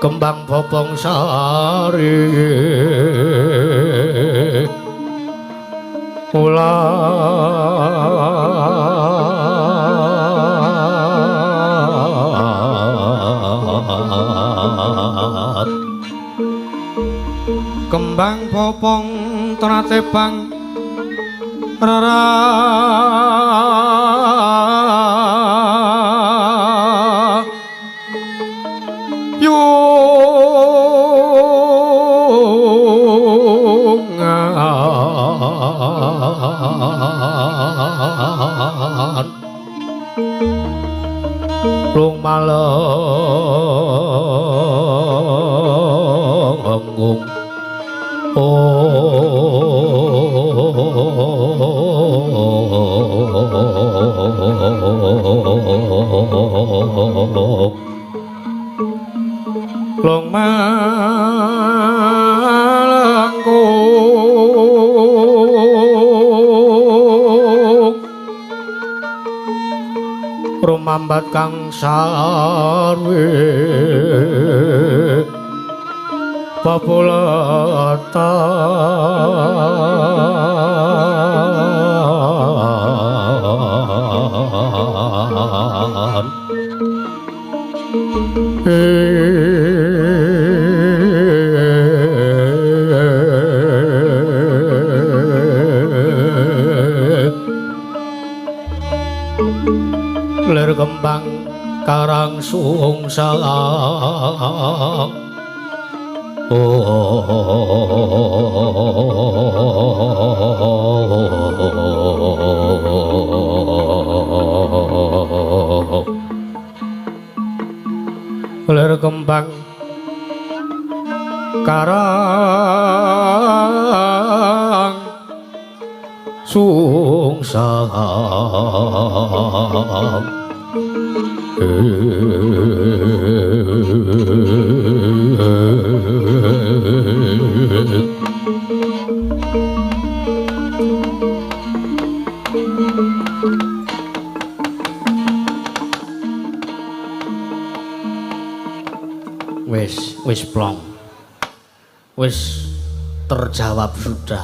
kembang popong sari ulat kembang popong tratebang rara yungan rung maleng long malangkung lambat kang sarwe papulatan ler kembang karang sungsang ler kembang karang sungsang wis plong wis terjawab sudah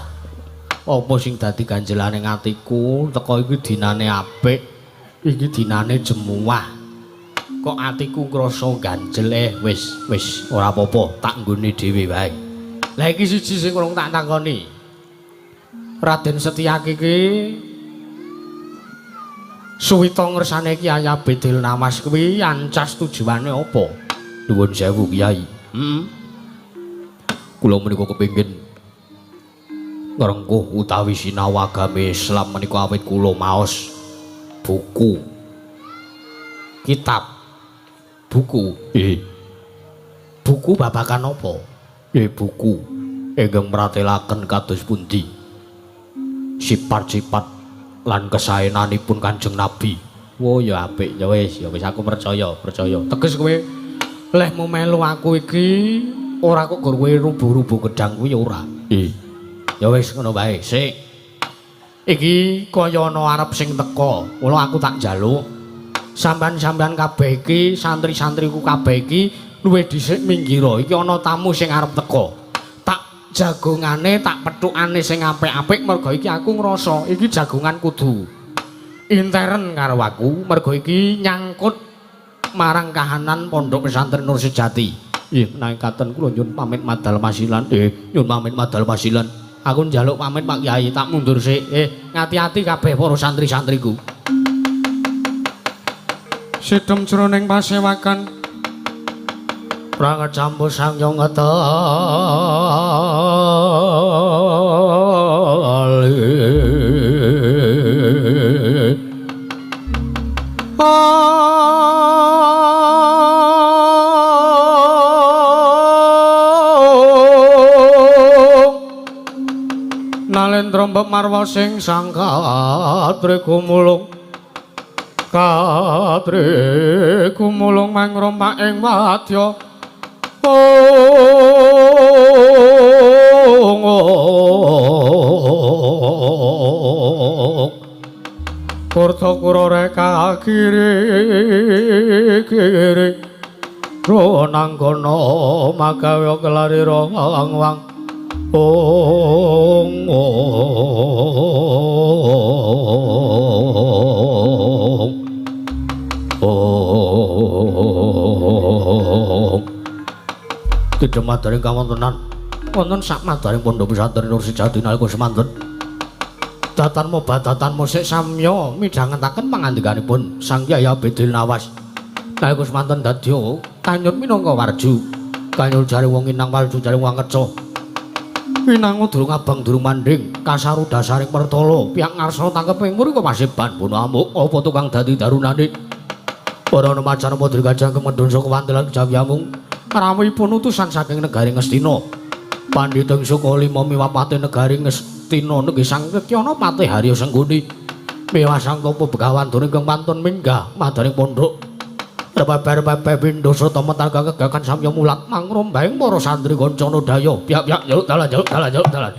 apa sing dadi ganjelane atiku teko iki dinane apik iki dinane jemuah kok atiku ngrasa ganjel wis ora apa-apa tak nggone dhewe wae lah iki siji sing urung tak takoni Raden Setyaki iki suwita ngersane Kyai Abdil Nawas kuwi ancas tujuane apa nuwun sewu Kyai kula menika kepengin ngrengkuh utawi sinau agama Islam menika awit kula maos buku kitab buku buku babakan apa buku ingkang mratelaken kados pundi sifat-sifat lan kesaenanipun Kanjeng Nabi. Oh ya apik ya wis aku percaya teges kowe lehmu melu aku iki ora kok kowe rubuh-rubuh gedang kuwi ora. Ya wis ngono bae. Sik. Iki kaya ana arep sing teka. Mula aku tak njaluk sampean-sampean kabeh iki, santri-santriku kabeh iki luwih dhisik minggir. Iki ana tamu sing arep teka. Tak jagongane, tak petukane sing apik-apik mergo iki aku ngrasa iki jagongan kudu intern karo aku mergo iki nyangkut marang kahanan Pondok Pesantren Nur Sejati. Nggih, nangkaten kula nyuwun pamit madal masilan. Nyuwun pamit madal masilan. Aku njaluk pamit Pak Kyai, tak mundur sik. Ngati-ati kabeh para santri-santriku. Sidhem jroning pasewakan prangat campur sangyong nalendra marwa sing sangkatre kumulung mangrompak ing wadya Kurta kurore kiri ronang kono magawe kelari wang tidak madaring kawontenan wonten sak madaring Pondok Pesantren Nur Sejati nalika semanten datanmu badatanmu sik samya midhangetaken pangandikanipun Sang Kyai Abdil Nawas nalika semanten dadya kanyut minangka warju kanyut jare wong inang warju jare wong keca pinangu durung abang durung manding kasaru dasaring pertala pihak ngarsa tangkeping mriko pasiban bono amuk apa tukang dadi darunane para macan modri gajah kemedhun saka wantelan Jawi Amung rawuhipun utusan saking negari Ngastina Pandhita Suka Lima miwapate negari Ngastina nggih Sang Rekyana Patih Harya Sengguni miwah Sang Tapa Begawan Dune ingkang pantun minggah madaring pondok repaper pindho sata mataga kegakan samya mulat mangrombaing para santri kancana daya piyak-piyak jaluk dalan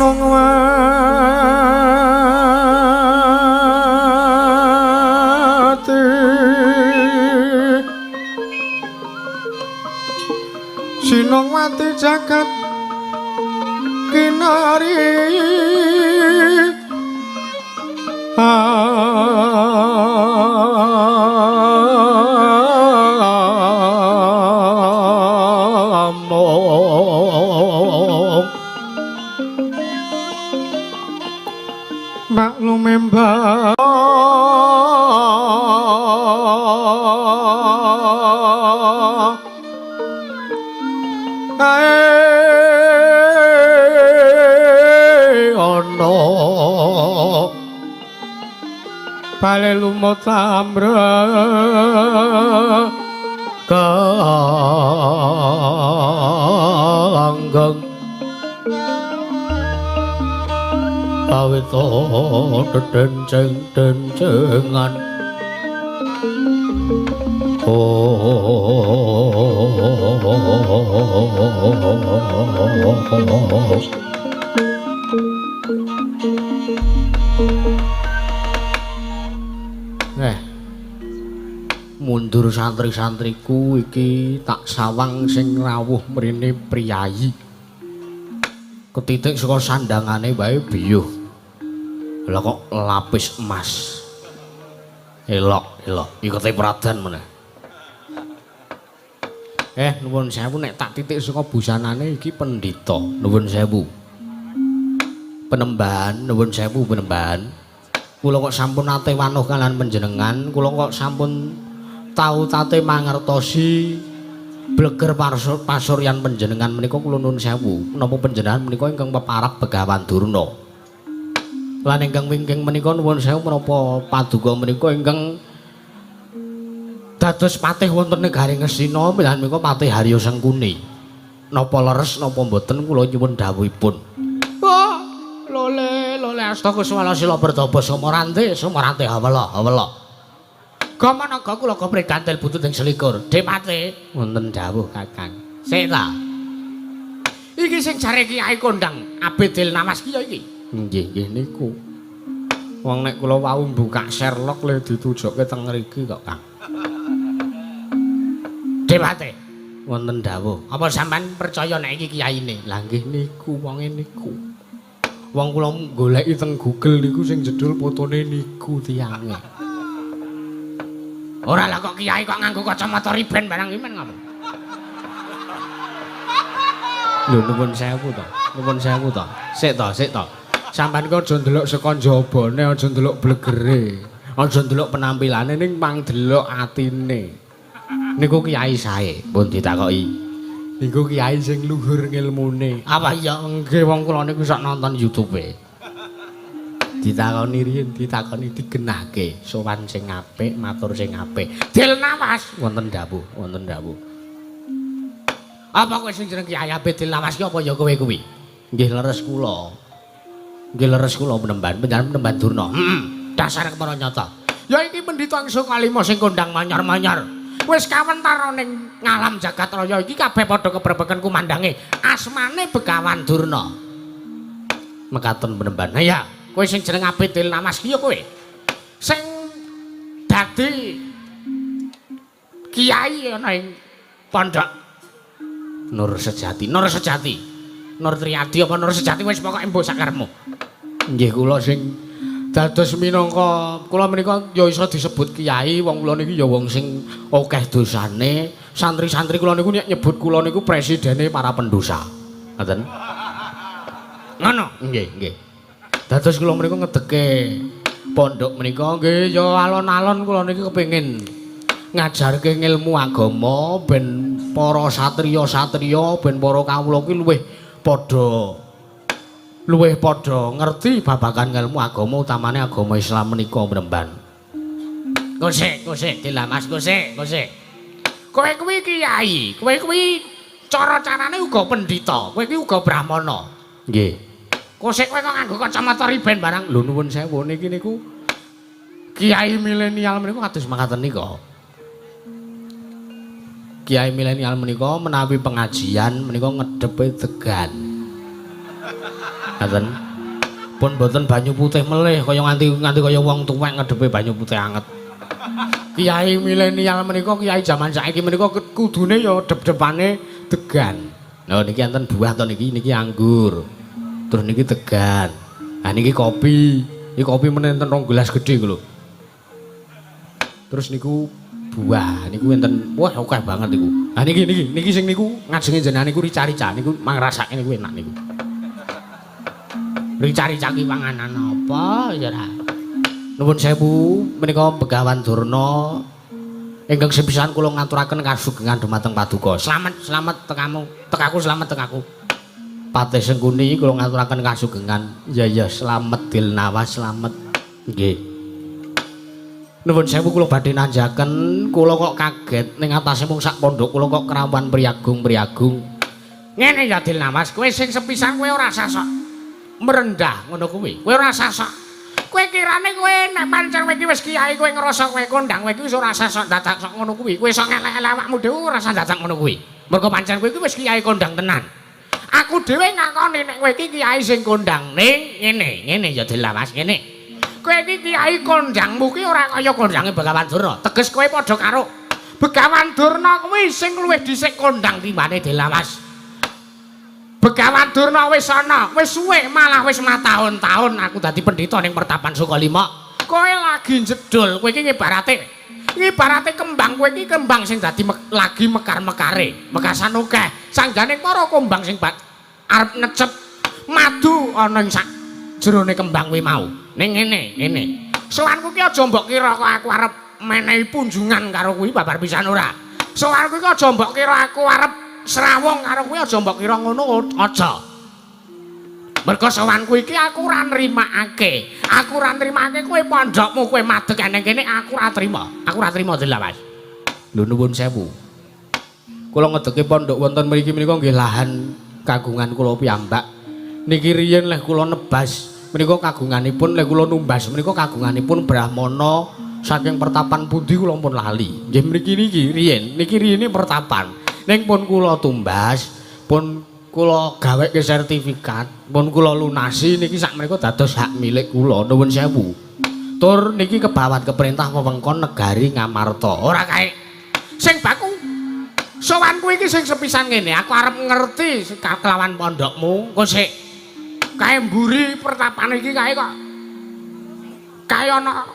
Sinongwati Sinongwati jagat kinari Mbak lumembah ono bale lumut tamra kanggeng awito denceng-dencengan mundur santri-santriku iki tak sawang sing rawuh mrene priyayi ketitik saka sandangane wae biyuh lha kok lapis emas elok ikute pradan meneh nuwun sewu nek tak titik saka busanane iki pendhita nuwun sewu penembahan nuwun sewu penembahan kula kok sampun ate wanuh kalian panjenengan kula kok sampun tau tate mangertosi bleger pasuryan panjenengan menika kula nuwun sewu menapa panjenengan menika ingkang peparab Begawan Durna lan ingkang wingking menika nuwun sewu menapa paduka menika ingkang dados patih wonten negari Ngastina lan menika patih Harya Sengkuni napa leres napa mboten kula nyuwun dawuhipun lole asta kuswala sila bertobo sumarante hawala Gamanaga kula keprikantil butut ing selikur. Depate wonten dawuh Kakang. Sik ta. Iki sing jare Kiai kondang Abedil Namas ki ya iki. Nggih niku. Wong nek kula wau mbukak Sherlock le ditujokke teng mriki kok, Kang. Depate wonten dawuh. Apa sampean percaya nek iki kiyaine? Lah nggih niku wonge niku. Wong kula goleki teng Google niku sing jedul fotone niku tiyange. Ora lah kok kiai kok nganggo kacamata riben barang iki men ngono. Lho nuwun sewu to. Sik to. Sampeyan kok aja ndelok saka njabane, aja ndelok blegere. Aja ndelok penampilane ning mang delok atine. Niku kiai sae, pun ditakoki. Niku kiai sing luhur ngilmune. Apa iya nggih wong kula niku sak nonton YouTube-e. Ditakoni riyen ditakoni digenahke sowan sing apik matur sing apik Dil Namas wonten dawuh apa kowe sing jeneng Kyai Abedil Namas ki apa ya kowe kuwi nggih leres kula penemban Durna dasar kepara nyata ya iki pendhita ingsun kalima sing kondang manyar-manyar wis kawentara ning ngalam jagat raya iki kabeh padha kebrebeken kumandange asmane Begawan Durna mekaten penemban ya kowe sing jeneng Abedil Namas ki ya kowe sing dadi kiai ana ing pondok Nur Sejati Nur Triadi apa Nur Sejati wis pokoke mbok sakarepmu nggih kula sing dados minangka kula menika ya iso disebut kiai wong kula niki ya wong sing akeh dosane santri-santri kula niku nek nyebut kula niku presidene para pendosa ngoten ngono nggih dados kula mriku ngedeke pondok menika nggih ya alon-alon kula niki kepengin ngajarke ilmu agama ben para satriya ben para kawula ki luwih padha ngerti babagan ilmu agama utamane agama Islam menika menemban. Gosek dilamas gosek. Kowe kuwi kiai, kowe kuwi cara-carane uga pendhita, kowe kuwi uga brahmana. Nggih. Kosek kowe kok nganggo kacamata riben barang. Lho nuwun sewu niki niku kiai milenial menika kados makaten nika. Kiai milenial menika menawi pengajian menika ngedepe degan. Ngaten. Pun mboten banyu putih melih kaya nganti kaya wong tuwek ngedepe banyu putih anget. Kiai milenial menika kiai jaman saiki menika kudune ya dep-depane degan. Nah niki enten buah to niki anggur. Terus niki degan. Nah niki kopi. Iki kopi meneh enten 2 gelas gedhe lho. Terus niku buah niku enten wah akeh banget niku. Nah niki sing niku ngajenge jenengan niku rica-rica niku mangrasake niku enak niku. Rica-rica ki panganan apa ya ra? Nuwun sewu menika Begawan Durna ingkang sepisan kula ngaturaken kasugengan dumateng Paduka. Selamat tekaku selamat tekaku. Patih Sengkuni kula ngaturaken kasugengan. Ya selamat Dilnawas selamat. Nggih. Nuwun sewu kula badhe nanjaken kula kok kaget ning atase mung sak pondok kula kok kerawan priagung. Ngene ya Dilnawas, kowe sing sepisan kowe ora sasok merendah ngono kuwi. Kowe ora sasok kowe kirane kowe nek pancen kowe iki wis kiai kowe ngrasa kowe kondang kowe iki wis ora sasok dadak sok ngono kuwi. Kowe sok ngelek-elek awakmu dhewe ora usah dadak ngono kuwi. Mergo pancen kowe iki wis kiai kondang tenan. Aku dhewe ngakoni nek kowe iki kiai sing kondang ning ngene ya Dilawas ngene. Kowe iki kiai kondangmu ki ora kaya kondange Begawan Durna. Teges kowe padha karo Begawan Durna kuwi sing luwih dhisik kondang timbane Dilawas. Begawan Durna wis ana, wis suwe malah wis matahun-tahun aku dadi pendhita ning Pertapan Sukalima. Kowe lagi jedul, kowe iki ibarate kembang, kowe iki kembang sing dadi lagi mekar-mekare, mekasan akeh. Sanggane para kembang sing arep necep madu ana ing sak jerone kembang kuwi mau. Ning ngene. Sowanku ki aja mbok kira kok aku arep menehi punjungan karo kuwi babar pisan ora. Sowanku ki aja mbok kira aku arep serawong karo kowe aja mbok kira ngono aja. Mergo sowanku iki aku ora nrimakake. Aku ora nrimakake kowe pondokmu kowe madeg ning kene aku ora trima. Aku ora trima Dilawas. Lho nuwun sewu. Kula ngedeke pondok wonten mriki menika nggih lahan kagungan kula piyambak. Niki riyen leh kula nebas menika kagunganipun leh kula numbas menika kagunganipun Brahmana saking Pertapan pundi kula pun lali. Nggih mriki niki riyen riyene Pertapan. Ning pun kula tumbas, pun kula gaweke sertifikat, pun kula lunasi niki sakmenika dados hak milik kula. Nuwun sewu. Tur niki kebawat keperintah wewengkon negari Ngamarta. Ora kae. Sing baku sowanku iki sing sepisan ngene, aku arep ngerti kelawan pondokmu. Engko sik kae mburi Pertapan iki kae kok kae ana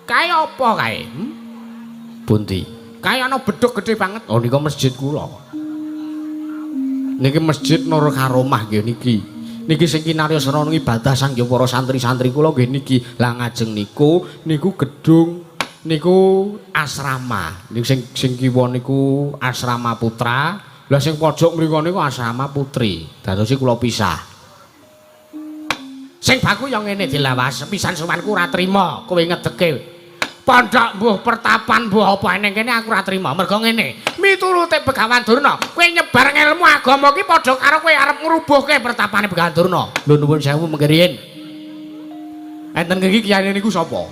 kae apa kae? Pundi? Kayak ana bedhug gedhe banget. Oh nika masjid kula. Niki masjid Nur Karomah nggih niki. Niki sing kinaryosa ibadah sanggih para santri-santri kula nggih niki. Lah ngajeng niku gedung niku asrama. Niku sing kiwa niku asrama putra. Lah sing pojok mriku niku asrama putri. Dados kula pisah. Sing baku ya ngene Dilawas, pisan sowanku ora trima kowe ngedeke pondok mbuh Pertapan mbuh apa ning kene aku ora trima. Mergo ngene, miturute Begawan Durna, kowe nyebar ilmu agama ki padha karo kowe arep ngrubuhke Pertapane Begawan Durna. Lho nuwun sewu mengke riyen. Enten iki kiyaine niku sapa?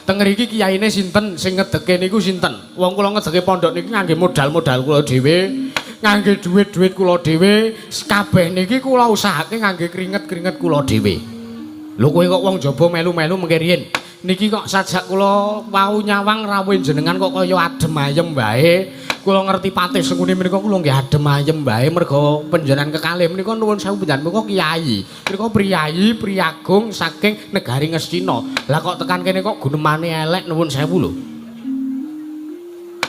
Teng mriki kiyaine sinten sing ngedeke niku sinten? Wong kula ngedeke pondok niki ngangge modal-modal kula dhewe, ngangge dhuwit-dhuwit kula dhewe, kabeh niki kula usahake ngangge keringet-keringet kula dhewe. Lho kowe kok wong jaba melu-melu mengke riyen. Niki kok sajak kula wau nyawang rawuh jenengan kok kaya adem ayem bae. Kula ngerti Patih Sengkuni menika kula nggih adem ayem bae merga panjenengan kekalih menika nuwun sewu panjenengan menika kiai. Menika priyayi priagung saking negari Ngastina. Lah kok tekan kene kok gunemane elek nuwun sewu lho.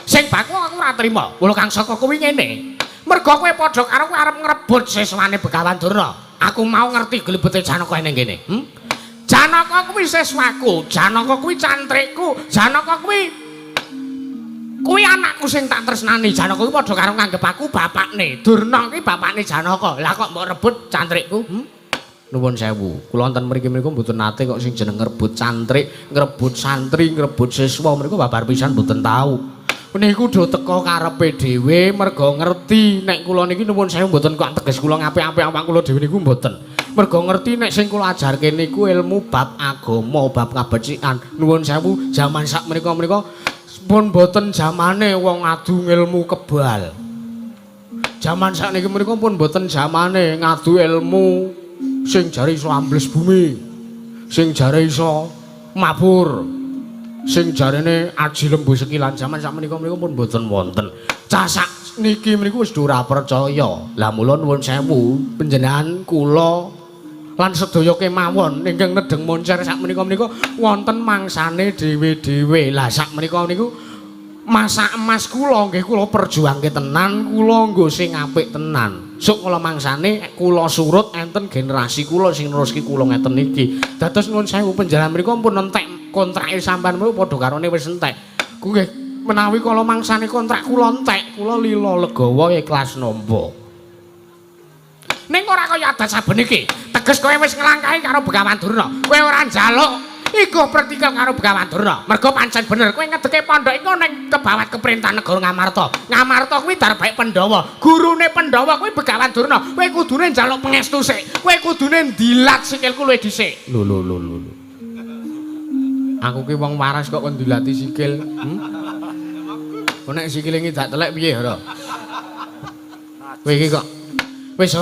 Sing baku aku ora trima. Kula kang saka kuwi ngene. Merga kowe padha karo kowe arep ngrebut siswane Begawan Durna. Aku mau ngerti glebete Janaka ning kene. Janaka kuwi siswaku, Janaka kuwi cantrikku, Janaka kuwi anakku sing tak tresnani. Janaka kuwi padha karo nganggep aku bapakne. Durna kuwi bapakne Janaka. Lah kok mbok rebut cantrikku? Nuwun sewu. Kula wonten mriki-mriki mboten nate kok sing jeneng ngrebut cantrik, ngrebut santri, ngrebut siswa mriku babar pisan mboten tau. Niku do teka karepe dhewe merga ngerti nek kula niki nuwun sewu mboten kok teges kula ngapik-apik awak kula dhewe niku mboten. Merga ngerti nek sing kula ajarke niku ilmu bab agama, bab kabecikan. Nuwun sewu jaman sak menika pun boten zamane wong adu ilmu kebal. Jaman sakniki menika pun boten zamane ngadu ilmu sing jare iso ambles bumi, sing jare iso mabur, sing jarene aji lembu sekilan jaman sakmenika pun mboten wonten. Casak niki mriku wis ora percaya. Lah mula nuwun sewu panjenengan kula lan sedaya kemawon ingkang nedeng moncer sakmenika wonten mangsane dhewe-dhewe. Lah sakmenika niku masak emas kula nggih kula perjuangke tenan, kula nggo sing apik tenan. Sok kula mangsane kula surut enten generasi kula sing neruski kula ngeten iki. Dados nuwun sewu panjenengan mriku pun entek kontrake sampean mriku padha karone wis entek. Ku nggih menawi kala mangsane kontrak kula entek, kula lila legawa ikhlas nampa. Ning ora kaya adat saben iki. Teges kowe wis nglangkahi karo Begawan Durna. Kowe ora njaluk iku pertikel karo Begawan Durna. Mergo pancen bener kowe ngedeke pondok iku ning kebawat keprintah negara Ngamarta. Ngamarta kuwi darbae Pandhawa. Gurune Pandhawa kuwi Begawan Durna. Kowe kudune njaluk pangestu sik. Kowe kudune ndilat sikilku luwih dhisik. Lho. Aku ki wong waras kok kon dilati sikil. Kok nek sikile iki dak telek piye ora? Kowe iki kok wis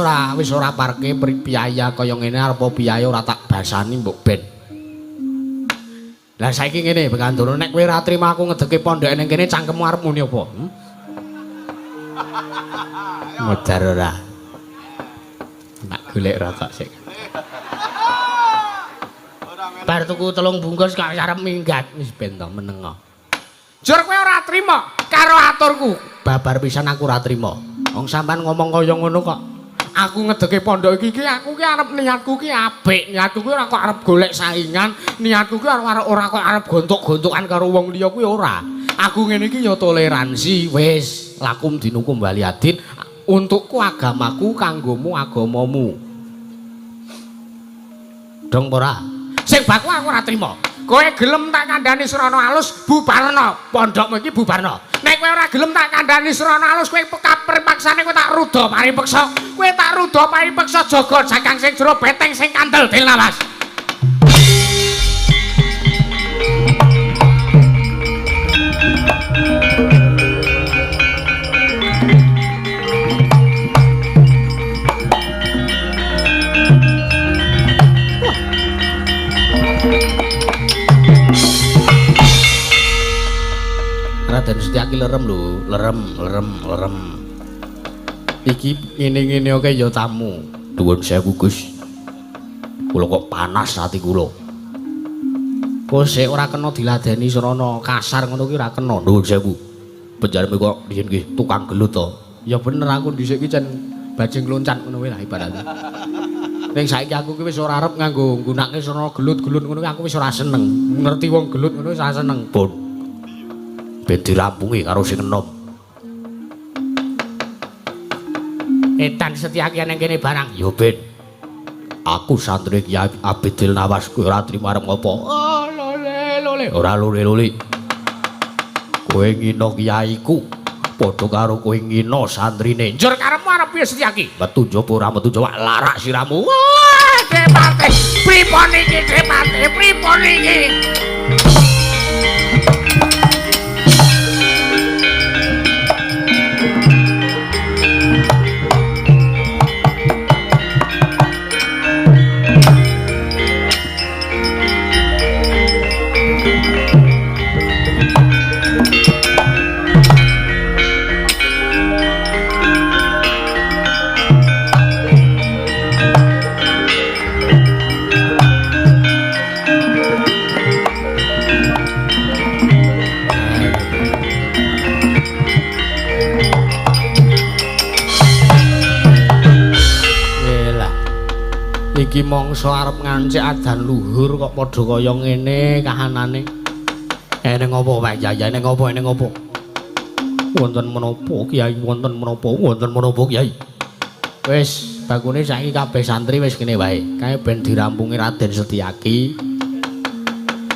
ora parke piyaya kaya ngene arep piyaya ora tak basani mbok ben. Lah saiki ngene Begawan Durna nek kowe ora trimo aku ngedeke pondoke ning kene cangkemmu arep muni apa? Modar ora. Tak golek rokok sik. Bar tuku 3 bungkus kok arep minggat wis ben to menengo. Jur kowe ora trimo karo aturku. Babar pisan aku ora trimo. Wong sampean ngomong kaya ngono kok. Aku ngedeke pondok iki aku ki arep niatku ki apik. Niatku ki ora kok arep golek saingan, niatku ki ora kok arep gontok-gontokan karo wong liya kuwi ora. Aku ngene iki ya toleransi wis lakum dinukum waliadin. Untukku agamaku kanggomu agamamu. Dong ora. Sing baku aku ora trima. Kowe gelem tak kandhani srana alus bubarna pondokmu iki bubarna. Nek kowe ora gelem tak kandhani srana alus kowe paksane kowe tak ruda paripeksa. Kowe tak ruda paripeksa jaga jakang sing jero beteng sing kandel del lawas. Raden Setyaki lerem lho, lerem. Iki ngene-ngene oke ya tamu. Nuwun sewu Gus. Kula kok panas ati kula. Kok sik ora kena diladeni srana kasar ngono ki ora kena. Nuwun sewu. Penjarane kok riyen nggih tukang gelut to. Ya bener aku dhisik ki cen bajing loncat ngono wae lah ibaratnya. Ning saiki aku ki wis ora arep nganggo nggunakake srana gelut-gelut ngono ki aku wis ora seneng. Ngerti wong gelut ngono wis ora seneng. Pun ben dirampungi karo sing enom. Etan Setyaki nang kene barang. Yo Ben. Aku santri Kyai Abidil Nawas kowe ora trimo arep ngopo? Oh, lole. Ora lole. Kowe ngina kyaiku padha karo kowe ngina santrine. Njur karepmu arep piye Setyaki? Metu njaba ora metu njaba larak siramu. Wah, depate. Pripun iki depate? Pripun iki? Iki mangsa arep ngancik adan luhur kok padha kaya ngene kahanane. Ning apa wae Kyai? Ning apa? Wonten menapa Kyai? Wonten menapa Kyai? Wis, bakune saiki kabeh santri wis kene wae. Kae ben dirampungi Raden Setyaki.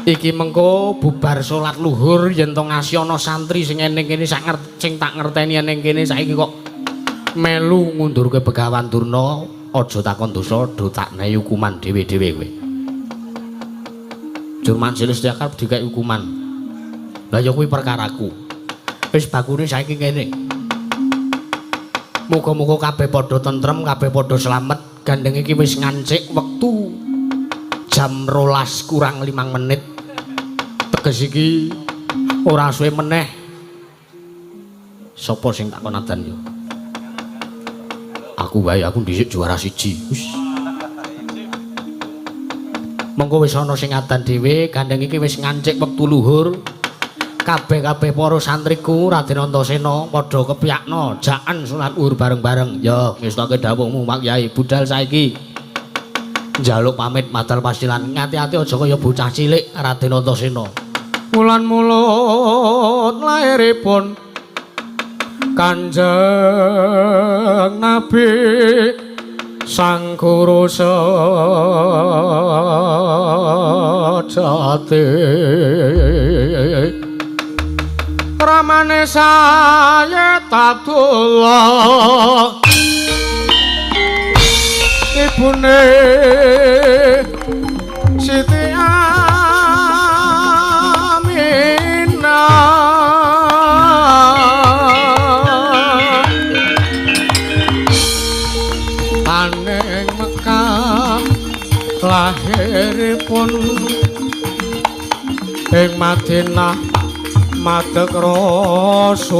Iki mengko bubar salat luhur yen to ngasiono santri sing ning kene sing tak ngerteni ning kene saiki kok melu ngundurke Begawan Durna. Aja takon dosa, do tak nehi hukuman dhewe-dhewe kowe. Jur Majelis Setyaki dikai hukuman. Lah ya kuwi perkaraku. Wis bakune saiki kene. Muga-muga kabeh padha tentrem, kabeh padha slamet, Gandeng iki wis ngancik wektu jam 12 kurang 5 menit. Teges iki ora suwe meneh. Sopo sing tak kon adan yo? Aku wae, aku dhisik juara 1. Wis. Mengko wis ana sing adan dhewe, gandeng iki wis ngancik wektu luhur. Kabeh-kabeh para santriku Raden Antasena padha kepyakna jaan salat zuhur bareng-bareng. Ya, ngestake dawuhmu Pak Yai, budal saiki. Njaluk pamit matal pasilan. Ngati-ati aja kaya bocah cilik Raden Antasena. Wulan mulut lairipun Kanjeng Nabi Sang Guru sejati Ramane Sayyid Abdullah ibune Siti Aminah paning Mekah lahiripun ing Madinah Madeg Rasul